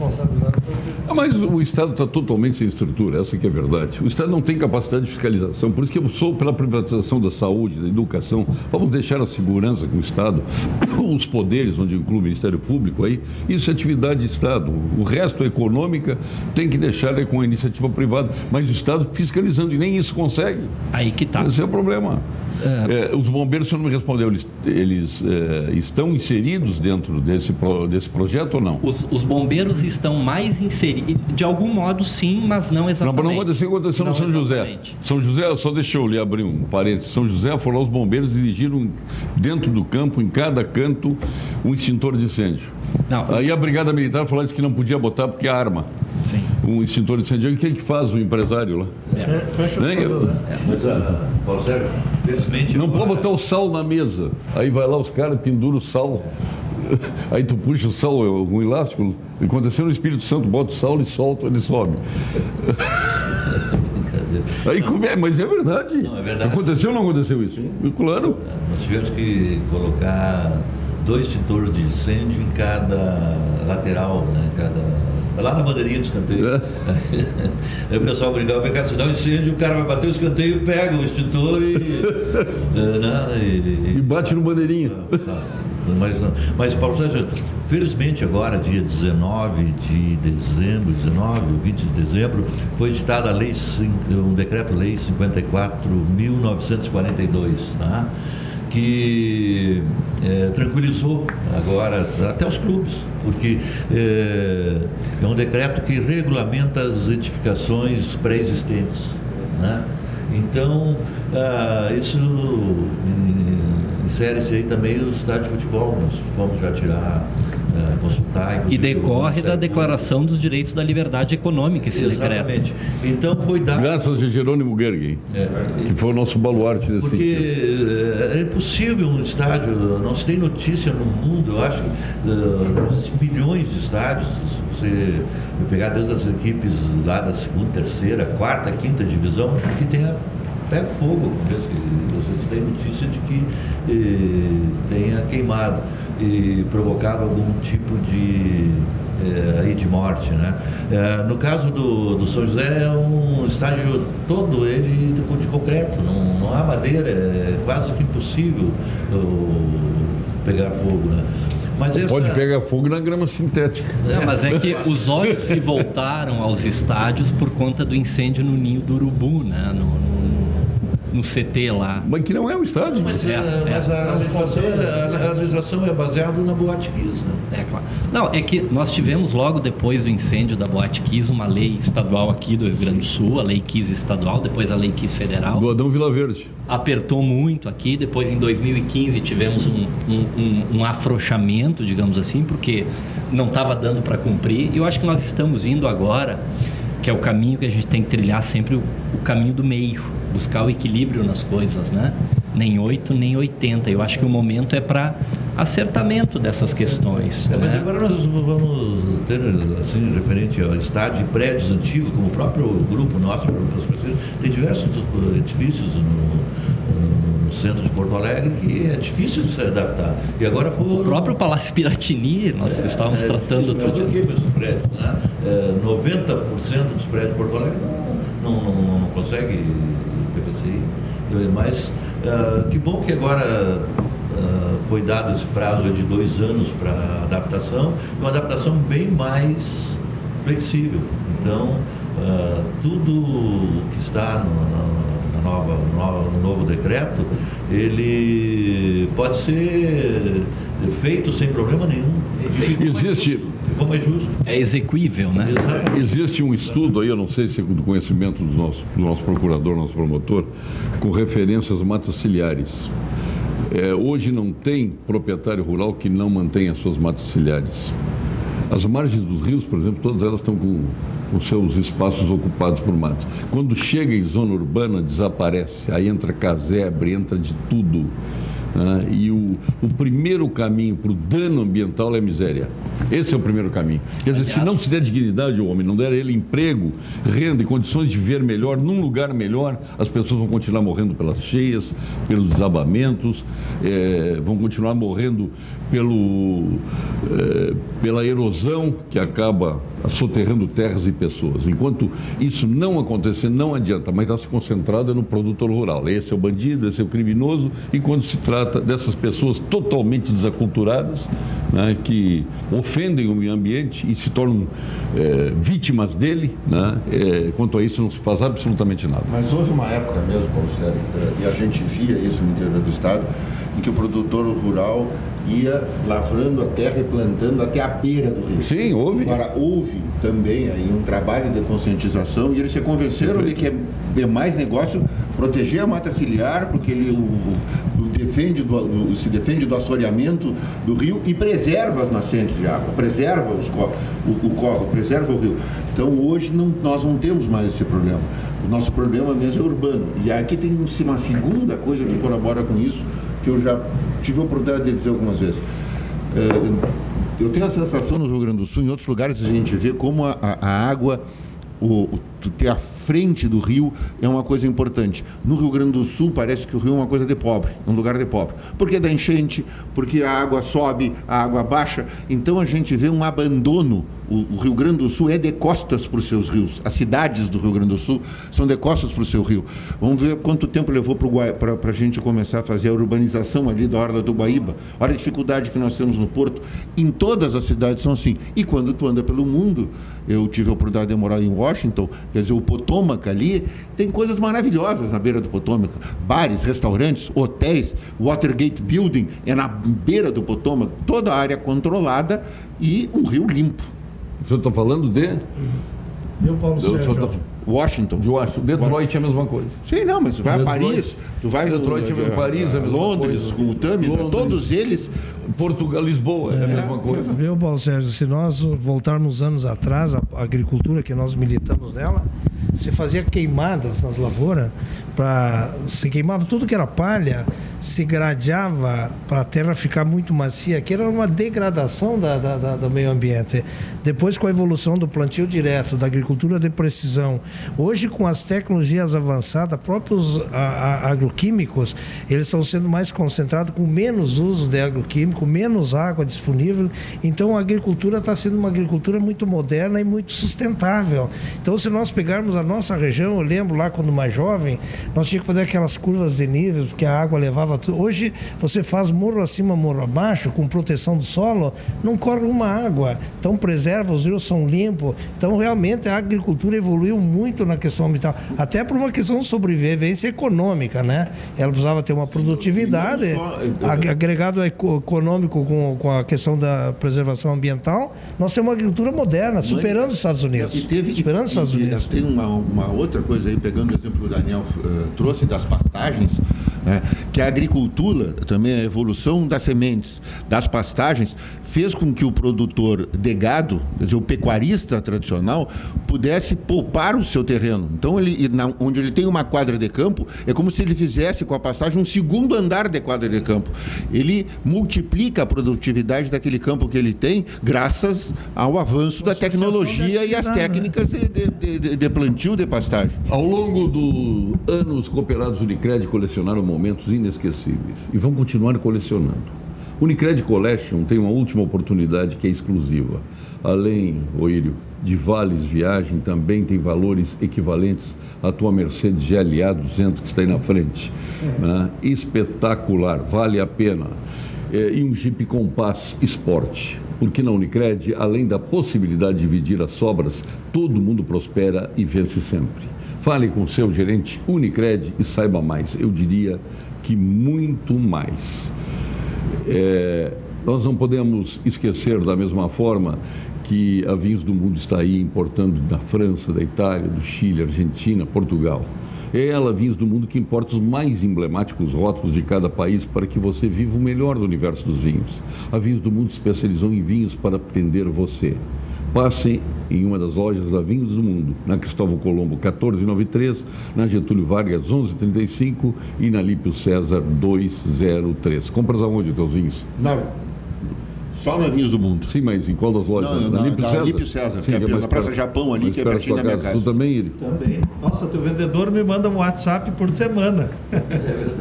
Mas o Estado está totalmente sem estrutura, essa que é a verdade. O Estado não tem capacidade de fiscalização, por isso que eu sou pela privatização da saúde, da educação. Vamos deixar a segurança com o Estado, os poderes, onde inclui o Ministério Público, aí, isso é atividade de Estado. O resto, a econômica, tem que deixar com a iniciativa privada, mas o Estado fiscalizando, e nem isso consegue. Aí que está. Esse é o problema. Os bombeiros, você não me respondeu, eles estão inseridos dentro desse projeto ou não? Os bombeiros estão mais inseridos, de algum modo sim, mas não exatamente. Não aconteceu no São José. São José, só deixa eu lhe abrir um parênteses. São José foi lá, os bombeiros dirigiram dentro do campo, em cada canto, um extintor de incêndio. Aí a Brigada Militar falou que não podia botar porque é arma. Sim. Um extintor de incêndio. E o que faz o empresário lá? Paulo Sérgio, felizmente... Não pode botar o sal na mesa. Aí vai lá os caras, penduram o sal. Aí tu puxa o sal, um elástico. Aconteceu no Espírito Santo, bota o sal e solta, ele sobe. Aí, mas é verdade. Não, é verdade. Aconteceu ou não aconteceu isso? Claro. Nós tivemos que colocar 2 extintores de incêndio em cada lateral, né? Lá na bandeirinha do escanteio. Aí o pessoal brincava, vem cá, se dá um incêndio, o cara vai bater o escanteio, pega o extintor e bate no bandeirinha. Mas Paulo Sérgio, felizmente agora, dia 19 de dezembro, 19 ou 20 de dezembro, foi editada um decreto-lei 54.942, tá? Que tranquilizou agora até os clubes, porque é um decreto que regulamenta as edificações pré-existentes, né? Então, isso insere-se aí também os estádios de futebol. Nós fomos já tirar, consultar. E decorre da Declaração dos Direitos da Liberdade Econômica, esse Exatamente. decreto. Então foi dado... Graças a Jerônimo Gergen, que foi o nosso baluarte nesse porque sentido. É impossível um estádio, não se tem notícia no mundo, eu acho, milhões de estádios. Você pegar desde as equipes lá da 2ª, 3ª, 4ª, 5ª divisão, que pega fogo, mesmo que vocês têm notícia de que tenha queimado e provocado algum tipo de morte, né? No caso do São José, é um estádio todo ele de concreto, não há madeira, é quase que impossível pegar fogo, né? Mas pode pegar fogo na grama sintética. Não, mas é que os olhos se voltaram aos estádios por conta do incêndio no Ninho do Urubu, né? No CT lá. Mas que não é um estádio. Mas a legislação é baseada na Boate Kiss, né? É claro. Não, é que nós tivemos logo depois do incêndio da Boate Kiss uma lei estadual aqui do Rio Grande do Sul, a Lei Kiss estadual, depois a Lei Kiss federal. Do Adão Vila Verde. Apertou muito aqui, depois em 2015 tivemos um afrouxamento, digamos assim, porque não estava dando para cumprir. E eu acho que nós estamos indo agora, que é o caminho que a gente tem que trilhar sempre, o caminho do meio, buscar o equilíbrio nas coisas, né? Nem 8, nem 80. Eu acho que o momento é para acertamento dessas questões. Mas agora nós vamos ter, assim, referente ao estádio de prédios antigos, como o próprio grupo nosso, tem diversos edifícios no centro de Porto Alegre que é difícil de se adaptar. E agora o próprio Palácio Piratini, nós estávamos tratando outro dia. Esses prédios, né? 90% dos prédios de Porto Alegre não consegue PVCI. Mas que bom que agora foi dado esse prazo de 2 anos para adaptação, uma adaptação bem mais flexível. Então, tudo que está no novo decreto, ele pode ser feito sem problema nenhum. Existe, como é justo. É execuível, né? Exatamente. Existe um estudo aí, eu não sei se é do conhecimento do nosso procurador, nosso promotor, com referências matas ciliares. Hoje não tem proprietário rural que não mantenha as suas matas ciliares. As margens dos rios, por exemplo, todas elas estão com os seus espaços ocupados por matos. Quando chega em zona urbana, desaparece. Aí entra casebre, entra de tudo. E o primeiro caminho para o dano ambiental é a miséria. Esse é o primeiro caminho. Quer dizer, se não se der dignidade ao homem, não der a ele emprego, renda e condições de viver melhor, num lugar melhor, as pessoas vão continuar morrendo pelas cheias, pelos desabamentos, vão continuar morrendo pela erosão que acaba soterrando terras e pessoas. Enquanto isso não acontecer, não adianta, mas está se concentrada no produtor rural. Esse é o bandido, esse é o criminoso, e quando se trata dessas pessoas totalmente desaculturadas, né, que ofendem o meio ambiente e se tornam vítimas dele, né, quanto a isso não se faz absolutamente nada. Mas houve uma época mesmo, Paulo Sérgio, e a gente via isso no interior do estado, em que o produtor rural ia lavrando a terra e plantando até a beira do rio. Sim, houve. Agora, houve também aí um trabalho de conscientização e eles se convenceram de que é mais negócio proteger a mata ciliar, porque ele se defende do assoreamento do rio e preserva as nascentes de água, preserva o córrego, preserva o rio. Então, hoje nós não temos mais esse problema. O nosso problema mesmo é urbano. E aqui tem uma segunda coisa que colabora com isso, que eu já tive a oportunidade de dizer algumas vezes. Eu tenho a sensação no Rio Grande do Sul, em outros lugares a gente vê como a água, ter a frente do rio é uma coisa importante. No Rio Grande do Sul parece que o rio é uma coisa de pobre, um lugar de pobre. Porque dá enchente, porque a água sobe, a água baixa. Então a gente vê um abandono. O Rio Grande do Sul é de costas para os seus rios. As cidades do Rio Grande do Sul são de costas para o seu rio. Vamos ver quanto tempo levou para a gente começar a fazer a urbanização ali da Orla do Guaíba. Olha a dificuldade que nós temos no Porto. Em todas as cidades são assim. E quando tu anda pelo mundo, eu tive a oportunidade de morar em Washington, quer dizer, o Potomac ali, tem coisas maravilhosas na beira do Potomac. Bares, restaurantes, hotéis, Watergate Building é na beira do Potomac. Toda a área controlada e um rio limpo. O senhor está falando de? Paulo Sérgio. Washington. De Washington. Detroit é a mesma coisa. Sim, não, mas tu vai a Paris, tu vai Detroit é Paris, é a mesma Londres, coisa. com o Tâmisa, todos eles. Portugal, Lisboa, é a mesma coisa. Viu, Paulo Sérgio, se nós voltarmos anos atrás, a agricultura que nós militamos nela, se fazia queimadas nas lavouras, se queimava tudo que era palha, se gradeava para a terra ficar muito macia, que era uma degradação do meio ambiente. Depois, com a evolução do plantio direto, da agricultura de precisão, hoje com as tecnologias avançadas, próprios agroquímicos, eles estão sendo mais concentrados, com menos uso de agroquímico, menos água disponível. Então a agricultura está sendo uma agricultura muito moderna e muito sustentável. Então, se nós pegarmos a nossa região, eu lembro lá quando mais jovem, nós tínhamos que fazer aquelas curvas de níveis, porque a água levava tudo. Hoje você faz morro acima, morro abaixo, com proteção do solo, não corre uma água. Então preserva, os rios são limpos. Então realmente a agricultura evoluiu muito na questão ambiental, até por uma questão de sobrevivência econômica, né? Ela precisava ter uma produtividade, agregado econômico com a questão da preservação ambiental. Nós temos uma agricultura moderna, superando os Estados Unidos. Tem uma outra coisa aí, pegando o exemplo que o Daniel trouxe das pastagens, né, que a agricultura, também a evolução das sementes, das pastagens, fez com que o produtor de gado, quer dizer, o pecuarista tradicional, pudesse poupar o seu terreno. Então, onde ele tem uma quadra de campo, é como se ele fizesse com a pastagem um segundo andar de quadra de campo. Ele multiplica a produtividade daquele campo que ele tem, graças ao avanço da tecnologia e as técnicas de plantio de pastagem. Ao longo dos anos, cooperados Unicred colecionaram momentos inesquecíveis e vão continuar colecionando. Unicred Collection tem uma última oportunidade que é exclusiva. Além, Oírio, de vales viagem, também tem valores equivalentes à tua Mercedes GLA 200 que está aí na frente. Né? Espetacular, vale a pena. E um Jeep Compass Sport. Porque na Unicred, além da possibilidade de dividir as sobras, todo mundo prospera e vence sempre. Fale com o seu gerente Unicred e saiba mais. Eu diria que muito mais. Nós não podemos esquecer da mesma forma que a Vinhos do Mundo está aí importando da França, da Itália, do Chile, Argentina, Portugal. É ela, Vinhos do Mundo, que importa os mais emblemáticos rótulos de cada país para que você viva o melhor do universo dos vinhos. A Vinhos do Mundo especializou em vinhos para atender você. Passe em uma das lojas da Vinhos do Mundo, na Cristóvão Colombo 1493, na Getúlio Vargas 1135 e na Lípio César 203. Compras aonde, teus vinhos? Só na Vinhos do Mundo. Sim, mas em qual das lojas? Na Lípio César, sim, que é na Praça Japão ali, que é pertinho da minha casa. Tu também, ele? Também. Nossa, teu vendedor me manda um WhatsApp por semana.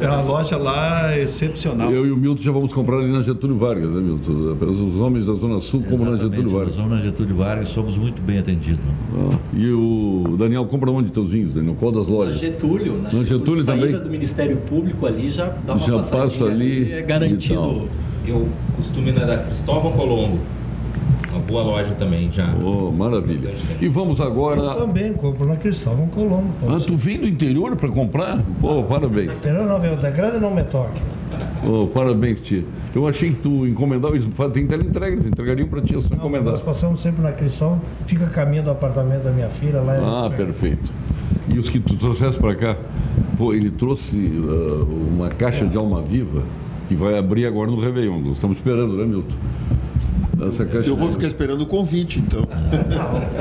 É uma loja lá excepcional. Eu e o Milton já vamos comprar ali na Getúlio Vargas, né, Milton? Os homens da Zona Sul, como na Getúlio Vargas. Nós vamos na Getúlio Vargas, somos muito bem atendidos. E o Daniel compra onde teus vinhos, Daniel? Qual das lojas? Na Getúlio. Na Getúlio também? Saída do Ministério Público ali já dá uma já passa ali. É garantido. Eu costumo ir na da Cristóvão Colombo. Uma boa loja também já. Oh, maravilha. E vamos agora... Eu também compro na Cristóvão Colombo. Tu vem do interior para comprar? Pô, parabéns. Não, veio da Grande não me toque. Oh, parabéns, tia. Eu achei que tu encomendava, tem teleentrega, eles entregariam para ti, eu só encomendar. Nós passamos sempre na Cristóvão, fica a caminho do apartamento da minha filha lá. Perfeito. E os que tu trouxeste para cá? Pô, ele trouxe uma caixa de alma viva que vai abrir agora no Réveillon. Nós estamos esperando, né, Milton? Essa caixa... Eu vou ficar esperando o convite, então.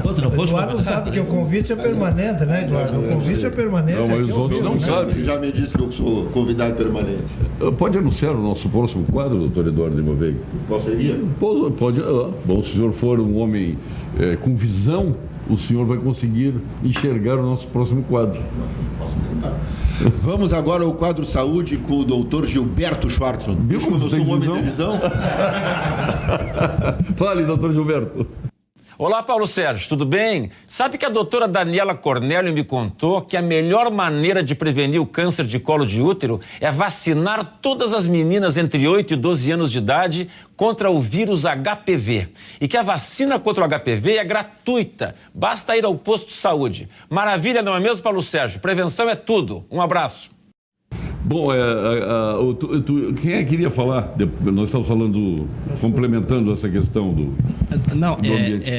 O Eduardo sabe que o convite é permanente, né, Eduardo? O convite é permanente. Não, mas os outros não sabem. Ele já me disse que eu sou convidado permanente. Pode anunciar o nosso próximo quadro, doutor Eduardo Lima Veiga? Qual seria? Pode. Bom, se o senhor for um homem com visão, o senhor vai conseguir enxergar o nosso próximo quadro. Vamos agora ao quadro Saúde com o doutor Gilberto Schwartzman. Viu como eu sou um homem de visão? Fale, doutor Gilberto. Olá, Paulo Sérgio, tudo bem? Sabe que a doutora Daniela Cornélio me contou que a melhor maneira de prevenir o câncer de colo de útero é vacinar todas as meninas entre 8 e 12 anos de idade contra o vírus HPV. E que a vacina contra o HPV é gratuita, basta ir ao posto de saúde. Maravilha, não é mesmo, Paulo Sérgio? Prevenção é tudo. Um abraço. Bom, quem é que queria falar? Nós estamos falando, complementando essa questão do ambiente.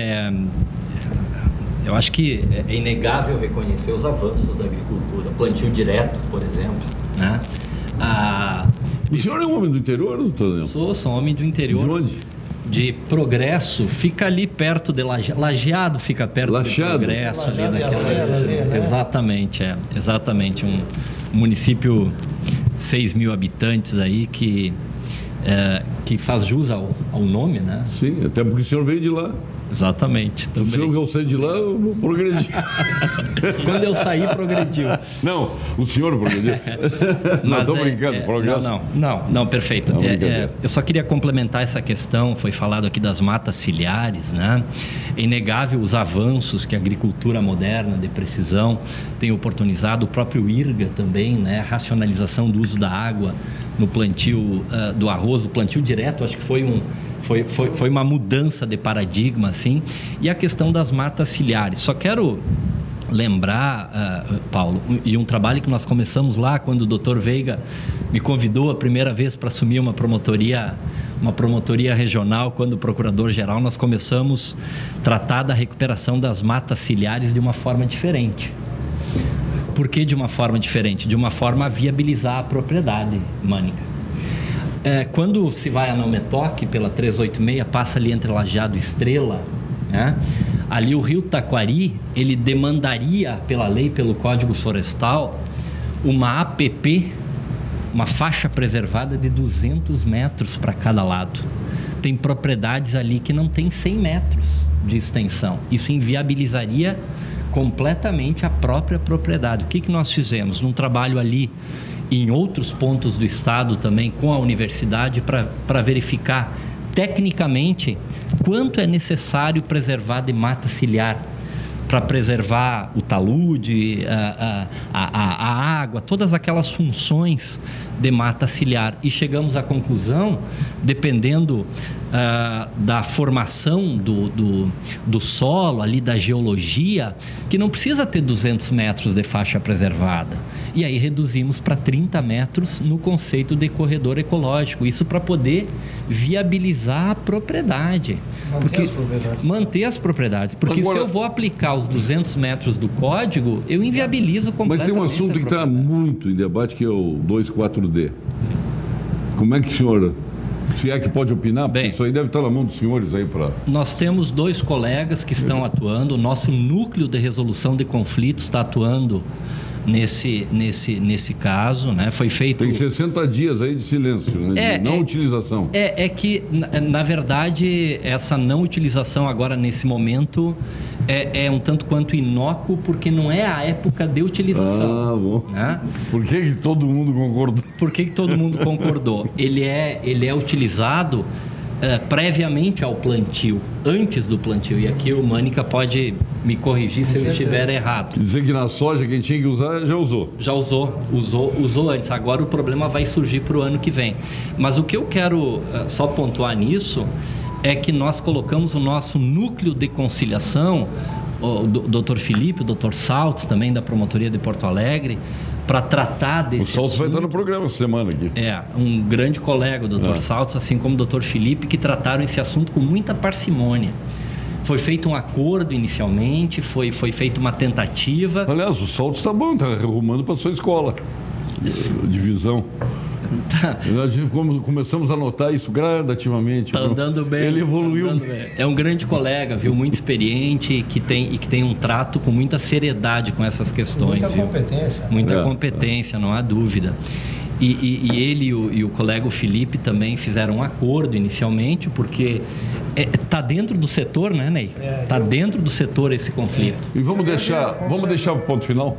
Eu acho que é inegável reconhecer os avanços da agricultura. Plantio direto, por exemplo, né? O senhor é um homem do interior, doutor Daniel? Sou um homem do interior. De onde? De Progresso, fica ali perto de Lajeado, fica perto de Progresso. Lajeado ali naquela... né? Exatamente, um município 6.000 habitantes aí que faz jus ao nome, né? Sim, até porque o senhor veio de lá. Exatamente. Também. O senhor que eu saí de lá, eu progredi. Quando eu saí, progrediu. Não, o senhor progrediu. Não, estou brincando, progresso. Não, perfeito. Eu só queria complementar essa questão, foi falado aqui das matas ciliares, né? É inegável os avanços que a agricultura moderna de precisão tem oportunizado, o próprio IRGA também, né? A racionalização do uso da água no plantio do arroz, o plantio direto, acho que foi uma mudança de paradigma, assim, e a questão das matas ciliares. Só quero lembrar, Paulo, e um trabalho que nós começamos lá quando o doutor Veiga me convidou a primeira vez para assumir uma promotoria regional, quando procurador-geral, nós começamos a tratar da recuperação das matas ciliares de uma forma diferente. Por que de uma forma diferente? De uma forma a viabilizar a propriedade, Mânica. Quando se vai a Naumetoque pela 386, passa ali entre Lajeado e Estrela, né? Ali o rio Taquari, ele demandaria pela lei, pelo Código Florestal, uma APP, uma faixa preservada de 200 metros para cada lado. Tem propriedades ali que não tem 100 metros de extensão. Isso inviabilizaria completamente a própria propriedade. O que nós fizemos? Num trabalho ali em outros pontos do estado também com a universidade para verificar tecnicamente quanto é necessário preservar de mata ciliar para preservar o talude, a água, todas aquelas funções de mata ciliar. E chegamos à conclusão, dependendo da formação do solo, ali da geologia, que não precisa ter 200 metros de faixa preservada. E aí reduzimos para 30 metros no conceito de corredor ecológico. Isso para poder viabilizar a propriedade. Manter as propriedades. Porque agora, se eu vou aplicar os 200 metros do código, eu inviabilizo completamente. Mas tem um assunto que está muito em debate, que é o 2,4-D. Sim. Como é que o senhor... Se é que pode opinar, porque isso aí deve estar na mão dos senhores aí para... Nós temos 2 colegas que estão atuando, o nosso núcleo de resolução de conflitos está atuando nesse caso, né? Foi feito... Tem 60 dias aí de silêncio, né? De não utilização. É que, na verdade, essa não utilização agora, nesse momento, é um tanto quanto inócuo, porque não é a época de utilização. Ah, bom. Né? Por que todo mundo concordou? Por que todo mundo concordou? Ele é utilizado previamente ao plantio, antes do plantio. E aqui o Mânica pode me corrigir se eu estiver errado. Dizer que na soja quem tinha que usar já usou. Já usou antes. Agora o problema vai surgir para o ano que vem. Mas o que eu quero só pontuar nisso é que nós colocamos o nosso núcleo de conciliação, o Dr. Felipe, o Dr. Saltz, também da Promotoria de Porto Alegre, para tratar desse assunto. O Saltz vai estar no programa essa semana aqui. Um grande colega, o Dr. Saltz, assim como o Dr. Felipe, que trataram esse assunto com muita parcimônia. Foi feito um acordo inicialmente, foi feita uma tentativa. Aliás, o Saltz está bom, está arrumando para a sua escola. Divisão. Tá. Começamos a notar isso gradativamente. Está andando bem. Ele evoluiu. É um grande colega, viu? Muito experiente e que tem um trato com muita seriedade com essas questões. Muita competência. Muita competência, não há dúvida. E ele e o colega Felipe também fizeram um acordo inicialmente, porque está dentro do setor, né, Ney? Está dentro do setor esse conflito. E vamos deixar o ponto final?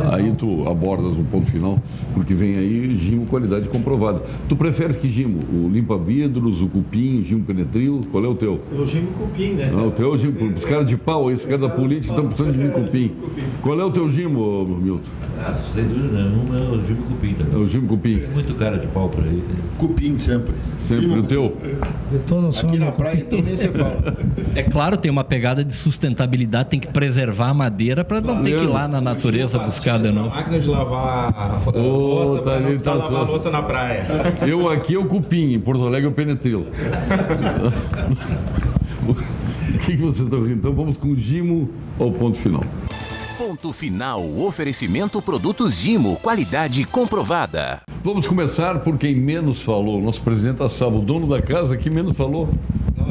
Aí tu abordas um ponto final, porque vem aí Gimo qualidade comprovada. Tu preferes que Gimo? O limpa-vidros, o cupim, Gimo penetril? Qual é o teu? O Gimo cupim, né? Não, o teu Gimo. Os caras de pau, esses caras da política estão precisando de Gimo cupim. Qual é o teu Gimo, Milton? Sem dúvida nenhuma, é o Gimo cupim também. É o Gimo cupim. Tem muito cara de pau por aí. Cupim sempre. Sempre o teu? De toda a Aqui na praia, então, nem você fala. É claro, tem uma pegada de sustentabilidade, tem que preservar a madeira para não ter que ir lá na natureza buscar de novo. Máquina de lavar louça, para não precisar lavar louça na praia. Eu aqui é o cupim, em Porto Alegre é o penetril. O que vocês estão rindo? Então vamos com o Gimo ao ponto final. Ponto final, oferecimento produtos Gimo, qualidade comprovada. Vamos começar por quem menos falou. Nosso presidente da SABA, o dono da casa, que menos falou.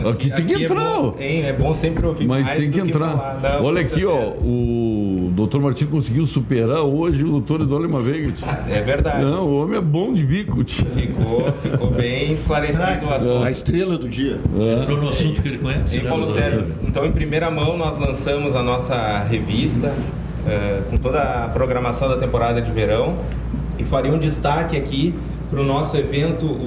Aqui tem que entrar. É bom sempre ouvir mais. Mas tem que entrar. Não, olha aqui, o doutor Martins conseguiu superar hoje o doutor Eduardo Lima Veiga. É verdade. Não, o homem é bom de bico. Ficou bem esclarecido o assunto. A estrela do dia. Entrou no assunto que ele conhece. E Paulo Sérgio, então em primeira mão nós lançamos a nossa revista com toda a programação da temporada de verão e faria um destaque aqui para o nosso evento,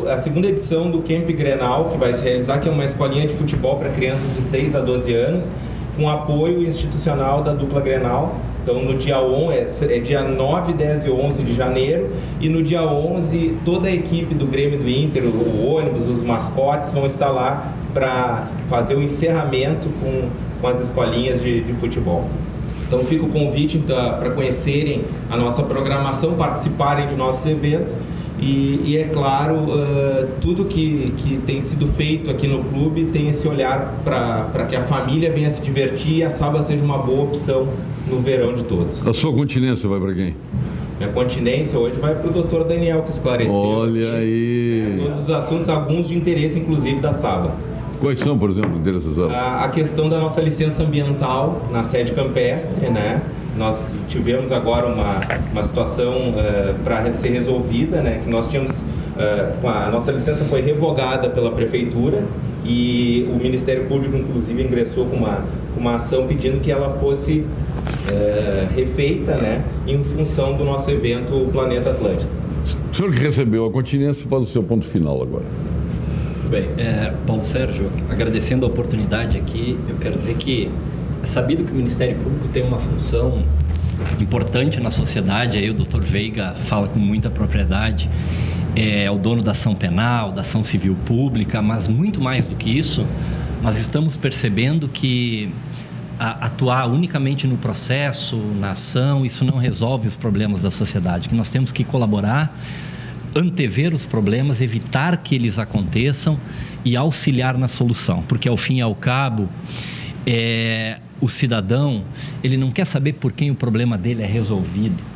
a segunda edição do Camp Grenal, que vai se realizar, que é uma escolinha de futebol para crianças de 6 a 12 anos, com apoio institucional da dupla Grenal. Então, no dia 11, dia 9, 10 e 11 de janeiro, e no dia 11, toda a equipe do Grêmio do Inter, o ônibus, os mascotes, vão estar lá para fazer o encerramento com as escolinhas de futebol. Então fica o convite para conhecerem a nossa programação, participarem de nossos eventos e é claro, tudo que tem sido feito aqui no clube tem esse olhar para que a família venha se divertir e a SABA seja uma boa opção no verão de todos. A sua continência vai para quem? Minha continência hoje vai para o Dr. Daniel, que esclareceu. Olha aqui, aí! Todos os assuntos, alguns de interesse inclusive da SABA. Quais são, por exemplo, interesses? A questão da nossa licença ambiental na sede campestre, né? Nós tivemos agora uma situação para ser resolvida, né? Que nós tínhamos, a nossa licença foi revogada pela prefeitura e o Ministério Público, inclusive, ingressou com uma ação pedindo que ela fosse refeita, né? Em função do nosso evento Planeta Atlântico. O senhor que recebeu a continência faz o seu ponto final agora. Bem, Paulo Sérgio, agradecendo a oportunidade aqui, eu quero dizer que é sabido que o Ministério Público tem uma função importante na sociedade, aí o Dr. Veiga fala com muita propriedade, é o dono da ação penal, da ação civil pública, mas muito mais do que isso, nós estamos percebendo que atuar unicamente no processo, na ação, isso não resolve os problemas da sociedade, que nós temos que colaborar, antever os problemas, evitar que eles aconteçam e auxiliar na solução, porque ao fim e ao cabo, o cidadão, ele não quer saber por quem o problema dele é resolvido.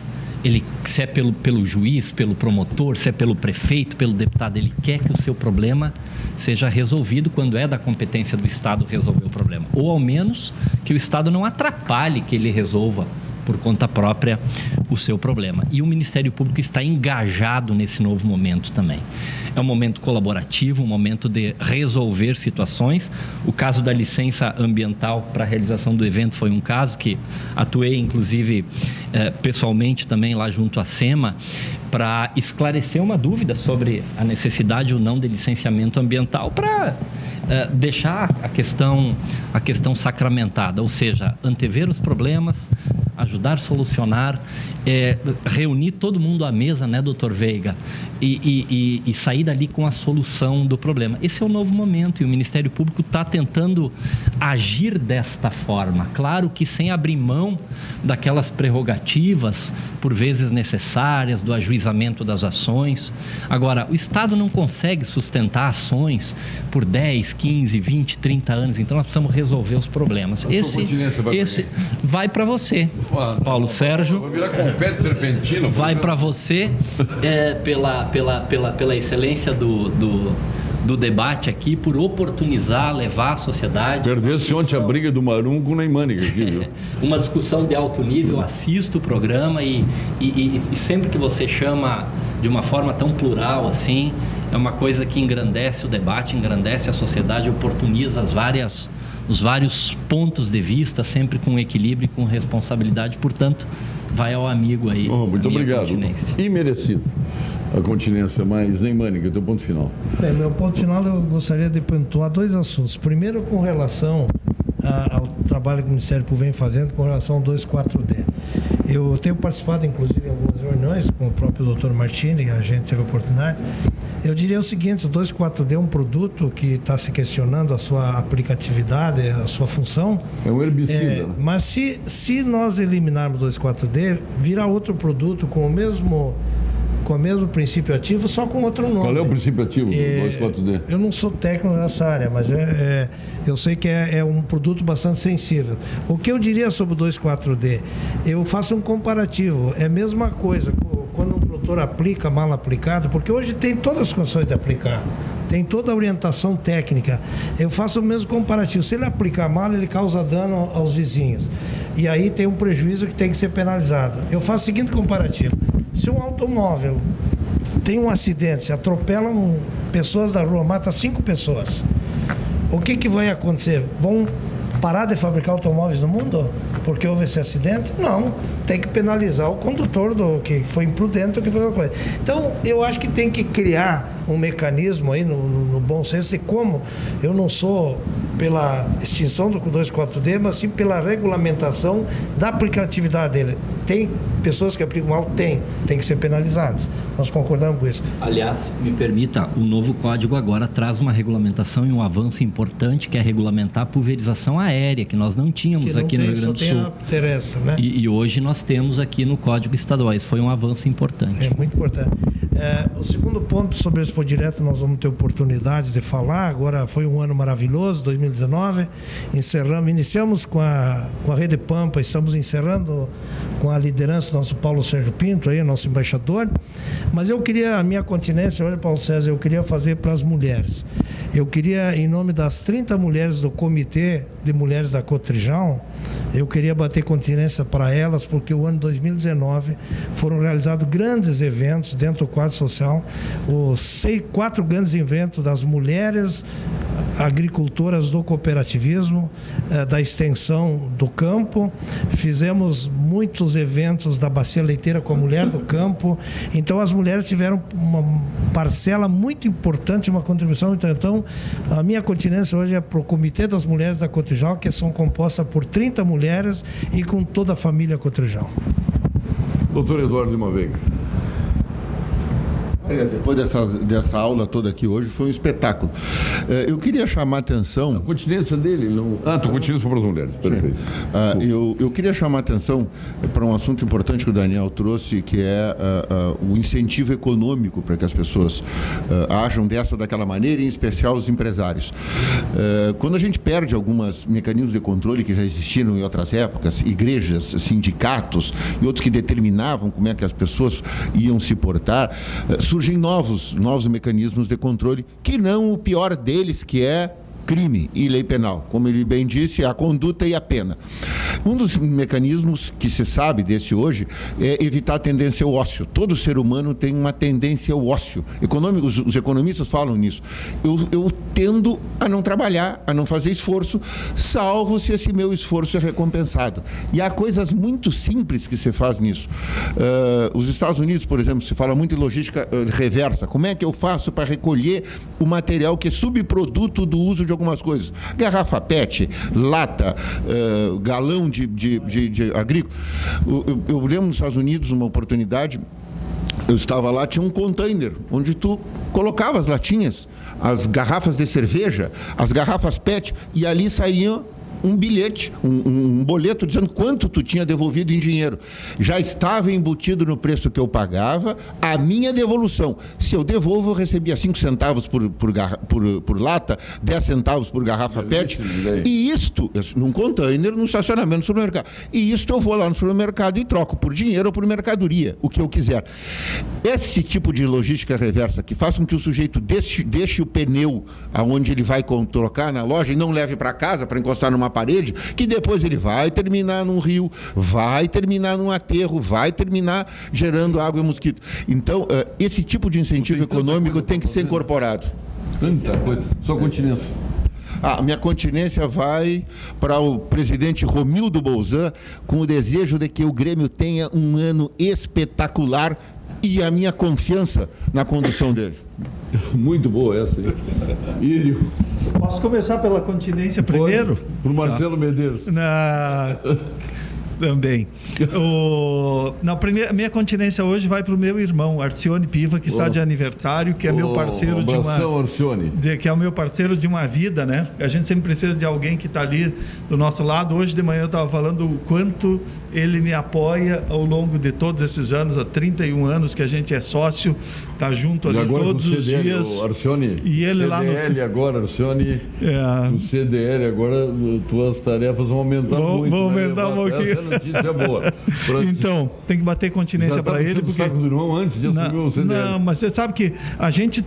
Se é pelo juiz, pelo promotor, se é pelo prefeito, pelo deputado, ele quer que o seu problema seja resolvido quando é da competência do Estado resolver o problema. Ou, ao menos, que o Estado não atrapalhe que ele resolva por conta própria o seu problema. E o Ministério Público está engajado nesse novo momento também. É um momento colaborativo, um momento de resolver situações. O caso da licença ambiental para a realização do evento foi um caso que atuei, inclusive, pessoalmente também lá junto à SEMA, para esclarecer uma dúvida sobre a necessidade ou não de licenciamento ambiental, para deixar a questão sacramentada, ou seja, antever os problemas, ajudar a solucionar, reunir todo mundo à mesa, né, doutor Veiga, e sair dali com a solução do problema. Esse é o novo momento e o Ministério Público está tentando agir desta forma. Claro que sem abrir mão daquelas prerrogativas, por vezes necessárias, do ajuizamento das ações. Agora, o Estado não consegue sustentar ações por 10, 15, 20, 30 anos, então nós precisamos resolver os problemas. Esse vai para você, Paulo Sérgio. Vai virar confete serpentino. Vai para você pela excelência do debate aqui, por oportunizar, levar a sociedade... Perdesse ontem a briga do Marum com o Neymani aqui, viu? Uma discussão de alto nível, assisto o programa e sempre que você chama de uma forma tão plural assim, é uma coisa que engrandece o debate, engrandece a sociedade, oportuniza os vários pontos de vista, sempre com equilíbrio e com responsabilidade. Portanto, vai ao amigo aí. Muito obrigado. E merecido a continência, mas nem Mânica, teu ponto final. Meu ponto final, eu gostaria de pontuar dois assuntos. Primeiro, com relação ao trabalho que o Ministério Público vem fazendo com relação ao 2,4-D. Eu tenho participado, inclusive, em algumas reuniões com o próprio doutor Martini, a gente teve a oportunidade. Eu diria o seguinte: o 2,4-D é um produto que está se questionando a sua aplicatividade, a sua função. É um herbicida. Mas se nós eliminarmos o 2,4-D, virá outro produto com o mesmo princípio ativo, só com outro nome. Qual é o princípio ativo do 2,4-D? Eu não sou técnico nessa área, mas eu sei que é um produto bastante sensível. O que eu diria sobre o 2,4-D? Eu faço um comparativo. É a mesma coisa quando um produtor aplica mal aplicado, porque hoje tem todas as condições de aplicar. Tem toda a orientação técnica. Eu faço o mesmo comparativo. Se ele aplicar mal, ele causa dano aos vizinhos. E aí tem um prejuízo que tem que ser penalizado. Eu faço o seguinte comparativo. Se um automóvel tem um acidente, atropelam pessoas da rua, mata 5 pessoas, o que vai acontecer? Vão parar de fabricar automóveis no mundo porque houve esse acidente? Não, tem que penalizar o condutor que foi imprudente ou que foi outra coisa. Então, eu acho que tem que criar um mecanismo aí no bom senso de como eu não sou pela extinção do 2,4-D, mas sim pela regulamentação da aplicatividade dele. Tem pessoas que aplicam mal? Tem que ser penalizadas. Nós concordamos com isso. Aliás, me permita, o novo código agora traz uma regulamentação e um avanço importante, que é regulamentar a pulverização aérea, que nós não tínhamos aqui no Rio Grande do Sul. Interessa, né? E hoje nós temos aqui no Código Estadual. Isso foi um avanço importante. É muito importante. O segundo ponto sobre o Expo Direto, nós vamos ter oportunidade de falar. Agora foi um ano maravilhoso, 2019. Iniciamos com a Rede Pampa, estamos encerrando com a liderança do nosso Paulo Sérgio Pinto, aí, nosso embaixador. Mas a minha continência hoje, Paulo César, eu queria fazer para as mulheres. Eu queria, em nome das 30 mulheres do Comitê de Mulheres da Cotrijal, eu queria bater continência para elas, porque o ano 2019 foram realizados grandes eventos dentro do quadro social, 4 grandes eventos das mulheres agricultoras do cooperativismo, da extensão do campo, fizemos muitos eventos da bacia leiteira com a mulher do campo, então as mulheres tiveram uma parcela muito importante, uma contribuição. Então a minha continência hoje é para o Comitê das Mulheres da Cotrijal, que são compostas por 30 mulheres e com toda a família Cotrijal. Doutor Eduardo Lima Veiga. Depois dessa aula toda aqui hoje, foi um espetáculo. Eu queria chamar a atenção... A continência dele, não... tu continência para as mulheres, perfeito. Eu queria chamar a atenção para um assunto importante que o Daniel trouxe, que é o incentivo econômico para que as pessoas ajam dessa ou daquela maneira, em especial os empresários. Quando a gente perde alguns mecanismos de controle que já existiram em outras épocas, igrejas, sindicatos e outros que determinavam como é que as pessoas iam se portar, surgem novos mecanismos de controle, que não o pior deles, que é crime e lei penal. Como ele bem disse, a conduta e a pena. Um dos mecanismos que se sabe desse hoje é evitar a tendência ao ócio. Todo ser humano tem uma tendência ao ócio. Os economistas falam nisso. Eu tendo a não trabalhar, a não fazer esforço, salvo se esse meu esforço é recompensado. E há coisas muito simples que se faz nisso. Os Estados Unidos, por exemplo, se fala muito em logística reversa. Como é que eu faço para recolher o material que é subproduto do uso de algumas coisas? Garrafa PET, lata, galão de agrícola. Eu lembro nos Estados Unidos uma oportunidade, eu estava lá, tinha um container onde tu colocava as latinhas, as garrafas de cerveja, as garrafas PET, e ali saía um bilhete, um boleto dizendo quanto tu tinha devolvido em dinheiro. Já estava embutido no preço que eu pagava a minha devolução. Se eu devolvo, eu recebia 5 centavos por lata, 10 centavos por garrafa PET. E isto, num container, num estacionamento do supermercado. E isto eu vou lá no supermercado e troco por dinheiro ou por mercadoria, o que eu quiser. Esse tipo de logística reversa, que faz com que o sujeito deixe o pneu aonde ele vai trocar na loja e não leve para casa para encostar numa parede, que depois ele vai terminar num rio, vai terminar num aterro, vai terminar gerando água e mosquito. Então, esse tipo de incentivo econômico tem que ser incorporado. Tanta coisa. Sua continência. A minha continência vai para o presidente Romildo Bolzan, com o desejo de que o Grêmio tenha um ano espetacular e a minha confiança na condução dele. Muito boa essa aí. Írio. Posso começar pela continência primeiro? Para o Marcelo Medeiros. Também. Minha continência hoje vai para o meu irmão, Arcione Piva, que está de aniversário, que é meu parceiro que é o meu parceiro de uma vida, né? A gente sempre precisa de alguém que está ali do nosso lado. Hoje de manhã eu estava falando o quanto ele me apoia ao longo de todos esses anos, há 31 anos que a gente é sócio, está junto ali todos os dias. Arcione, e ele CDL lá no agora, Arcione, no CDL agora, tuas tarefas vão aumentar muito. Vão aumentar um pouquinho. Notícia boa. Então, tem que bater continência para ele. Porque... saco do irmão antes de assumir o CDL. Não, mas você sabe que a gente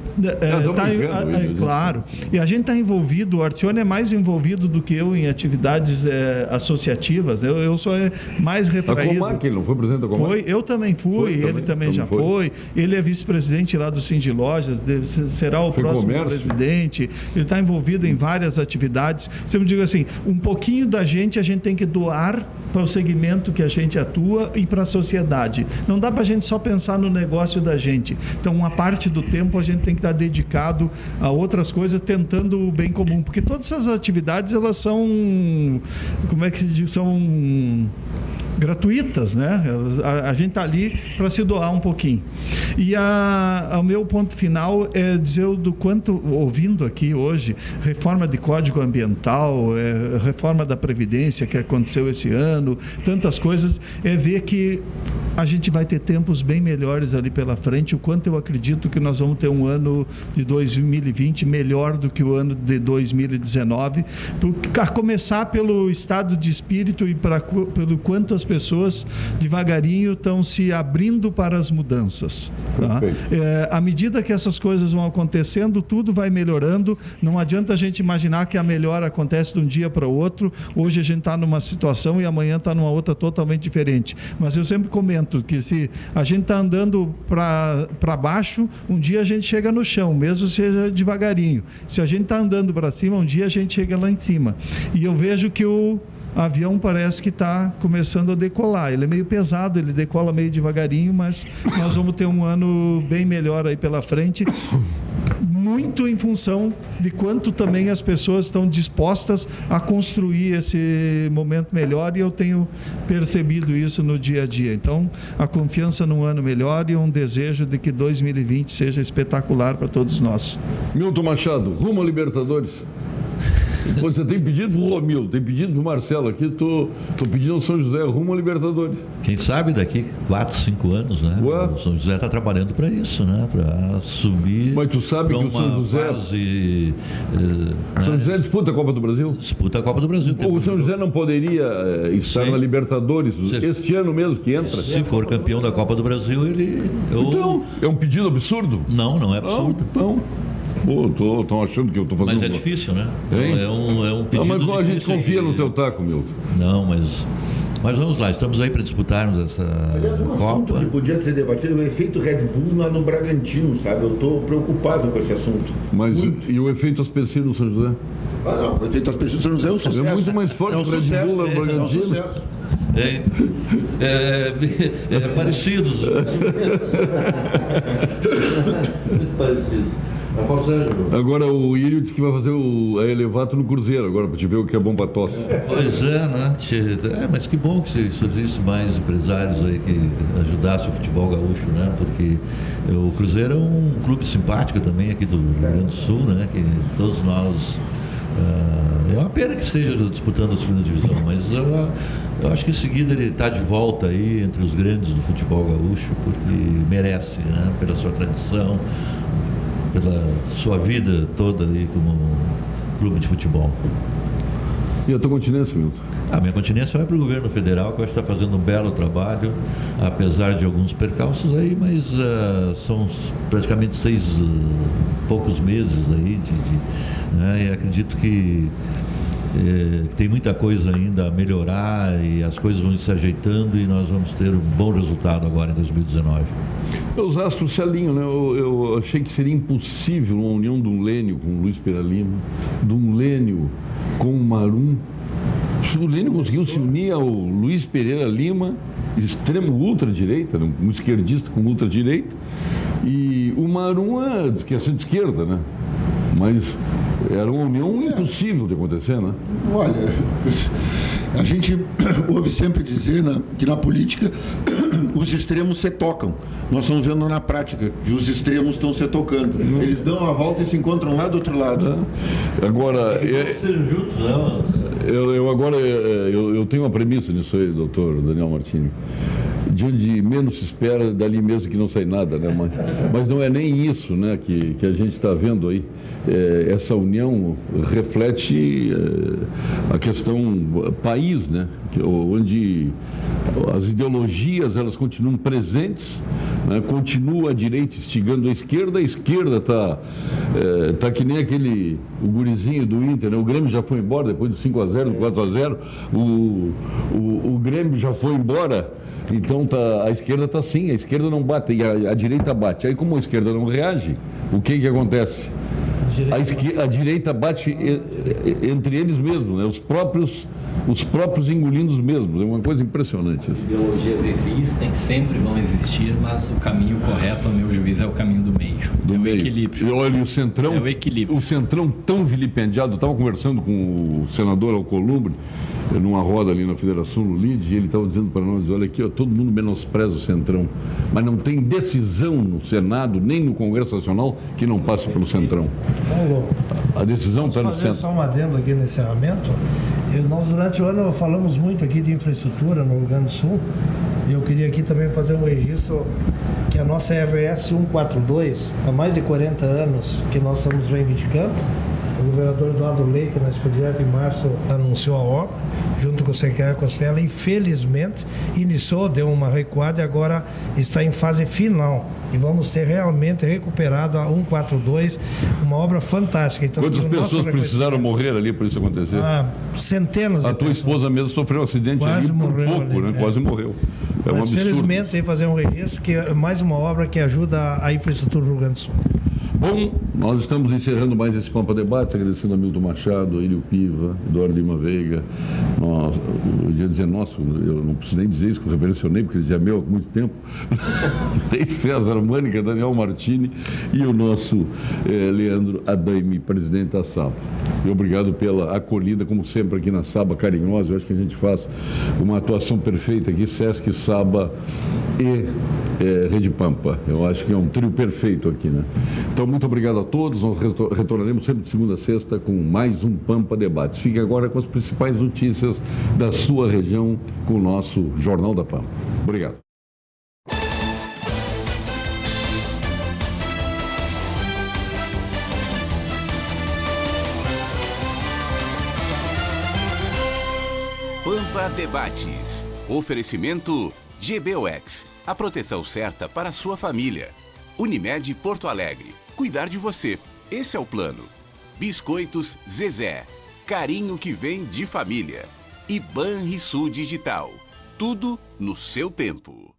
claro, e a gente está envolvido, o Arcione é mais envolvido do que eu em atividades associativas, né? Eu sou mais retraído. A Comac, ele não foi presidente da Comac? Eu também fui, ele também já foi. Ele é vice-presidente lá do Cindy Lojas, será o próximo presidente. Ele está envolvido em várias atividades. Sempre digo assim, um pouquinho da gente a gente tem que doar para o segmento que a gente atua e para a sociedade. Não dá para a gente só pensar no negócio da gente. Então, uma parte do tempo a gente tem que estar dedicado a outras coisas, tentando o bem comum, porque todas essas atividades, elas são, são gratuitas, né? A gente está ali para se doar um pouquinho. E o meu ponto final é dizer do quanto, ouvindo aqui hoje, reforma de Código Ambiental, reforma da Previdência que aconteceu esse ano, tantas coisas, é ver que a gente vai ter tempos bem melhores ali pela frente, o quanto eu acredito que nós vamos ter um ano de 2020 melhor do que o ano de 2019, a começar pelo estado de espírito e pelo quanto as pessoas devagarinho estão se abrindo para as mudanças. Tá? À medida que essas coisas vão acontecendo, tudo vai melhorando. Não adianta a gente imaginar que a melhora acontece de um dia para o outro. Hoje a gente está numa situação e amanhã está numa outra totalmente diferente. Mas eu sempre comento que se a gente está andando para baixo, um dia a gente chega no chão, mesmo seja devagarinho. Se a gente está andando para cima, um dia a gente chega lá em cima. E eu vejo que o avião parece que está começando a decolar. Ele é meio pesado, ele decola meio devagarinho, mas nós vamos ter um ano bem melhor aí pela frente. muito em função de quanto também as pessoas estão dispostas a construir esse momento melhor, e eu tenho percebido isso no dia a dia. Então, a confiança num ano melhor e um desejo de que 2020 seja espetacular para todos nós. Milton Machado, rumo a Libertadores. Você tem pedido pro Romildo, tem pedido pro Marcelo aqui, tô pedindo ao São José rumo a Libertadores. Quem sabe daqui 4, 5 anos, né? Ué? O São José está trabalhando para isso, né? Para subir. Mas tu sabe que o São José. Fase, São José disputa a Copa do Brasil? Disputa a Copa do Brasil. O São José não poderia estar na Libertadores este ano mesmo que entra? Se for campeão da Copa do Brasil, ele. Então, é um pedido absurdo? Não é absurdo. Não. Pô, estão achando que eu estou fazendo... Mas é difícil, né? Hein? É um pedido mas difícil. A gente confia no teu taco, Milton. Não, mas vamos lá, estamos aí para disputarmos essa Copa. Que podia ser debatido é o efeito Red Bull lá no Bragantino, sabe? Eu estou preocupado com esse assunto. Mas e o efeito Aspercino no São José? Não, o efeito Aspercino no São José é um sucesso. É muito mais forte que o Red Bull lá no Bragantino. É um sucesso. Parecidos. Parecidos. Agora o Írio disse que vai fazer a Elevato no Cruzeiro agora, para te ver o que é bom para tosse. Pois é, né? Mas que bom que surgisse mais empresários aí que ajudassem o futebol gaúcho, né? Porque o Cruzeiro é um clube simpático também aqui do Rio Grande do Sul, né? Que todos nós... é uma pena que esteja disputando a segunda divisão, mas eu acho que em seguida ele está de volta aí entre os grandes do futebol gaúcho, porque merece, né? Pela sua tradição, pela sua vida toda aí como clube de futebol. E a tua continência, Milton? A minha continência vai para o governo federal, que eu acho que está fazendo um belo trabalho, apesar de alguns percalços aí, mas são praticamente 6 poucos meses aí, né, e acredito que tem muita coisa ainda a melhorar e as coisas vão se ajeitando e nós vamos ter um bom resultado agora em 2019. Os astros se alinham, né? Eu achei que seria impossível uma união de um Lênio com o Luiz Pereira Lima, de um Lênio com o Marum. O Lênio conseguiu se unir ao Luiz Pereira Lima, extremo ultra-direita, um esquerdista com ultra-direita, e o Marum que é centro-esquerda, né? Mas era uma união impossível de acontecer, né? Olha, a gente ouve sempre dizer que na política os extremos se tocam. Nós estamos vendo na prática que os extremos estão se tocando. Eles dão a volta e se encontram lá do outro lado. Agora... juntos, né? Eu tenho uma premissa nisso aí, doutor Daniel Martini. De onde menos se espera, dali mesmo que não sai nada, né? Mas não é nem isso, né, que a gente está vendo aí. Essa união reflete a questão país, né? Onde as ideologias elas continuam presentes, né? Continua a direita instigando a esquerda tá que nem o gurizinho do Inter, né? O Grêmio já foi embora depois do 5-0, do 4-0, o Grêmio já foi embora. Então a esquerda está assim, a esquerda não bate e a direita bate. Aí como a esquerda não reage, o que acontece? A direita bate entre eles mesmos, né? Os próprios engolindo os mesmos. É uma coisa impressionante. As ideologias existem, sempre vão existir, mas o caminho correto, ao meu juízo, é o caminho do meio. O equilíbrio. E olha, o Centrão... É o equilíbrio. O Centrão tão vilipendiado. Eu estava conversando com o senador Alcolumbre, numa roda ali na Federação Lulide, e ele estava dizendo para nós, olha aqui, todo mundo menospreza o Centrão, mas não tem decisão no Senado, nem no Congresso Nacional, que não passe pelo Centrão. A decisão está no Centro. Só um adendo aqui no encerramento. Nós, durante o ano, falamos muito aqui de infraestrutura no Rio Grande do Sul. E eu queria aqui também fazer um registro que a nossa RS 142, há mais de 40 anos que nós estamos reivindicando. O governador Eduardo Leite, na Expo Direto, em março, anunciou a obra, junto com o secretário Costela, e felizmente iniciou, deu uma recuada e agora está em fase final. E vamos ter realmente recuperado a 142, uma obra fantástica. Então, quantas pessoas precisaram morrer ali para isso acontecer? Centenas de pessoas. A tua esposa mesmo sofreu um acidente ali por pouco, né? Quase morreu. É um absurdo. Felizmente, aí fazer um registro, que é mais uma obra que ajuda a infraestrutura do Rio Grande do Sul. Bom, nós estamos encerrando mais esse Pampa Debate, agradecendo a Milton Machado, a Ilio Piva, Eduardo Lima Veiga. Eu ia dizer nosso, eu não preciso nem dizer isso, que eu reverenciei, porque ele já é meu há muito tempo. César Mânica, Daniel Martini e o nosso Leandro Adaime, presidente da SABA. E obrigado pela acolhida, como sempre, aqui na SABA, carinhosa. Eu acho que a gente faz uma atuação perfeita aqui, SESC, SABA e Rede Pampa. Eu acho que é um trio perfeito aqui, né? Então, muito obrigado a todos. Nós retornaremos sempre de segunda a sexta com mais um Pampa Debates. Fique agora com as principais notícias da sua região com o nosso Jornal da Pampa. Obrigado. Pampa Debates. Oferecimento GBOX. A proteção certa para a sua família. Unimed Porto Alegre. Cuidar de você. Esse é o plano. Biscoitos Zezé. Carinho que vem de família. E Banrisul Digital. Tudo no seu tempo.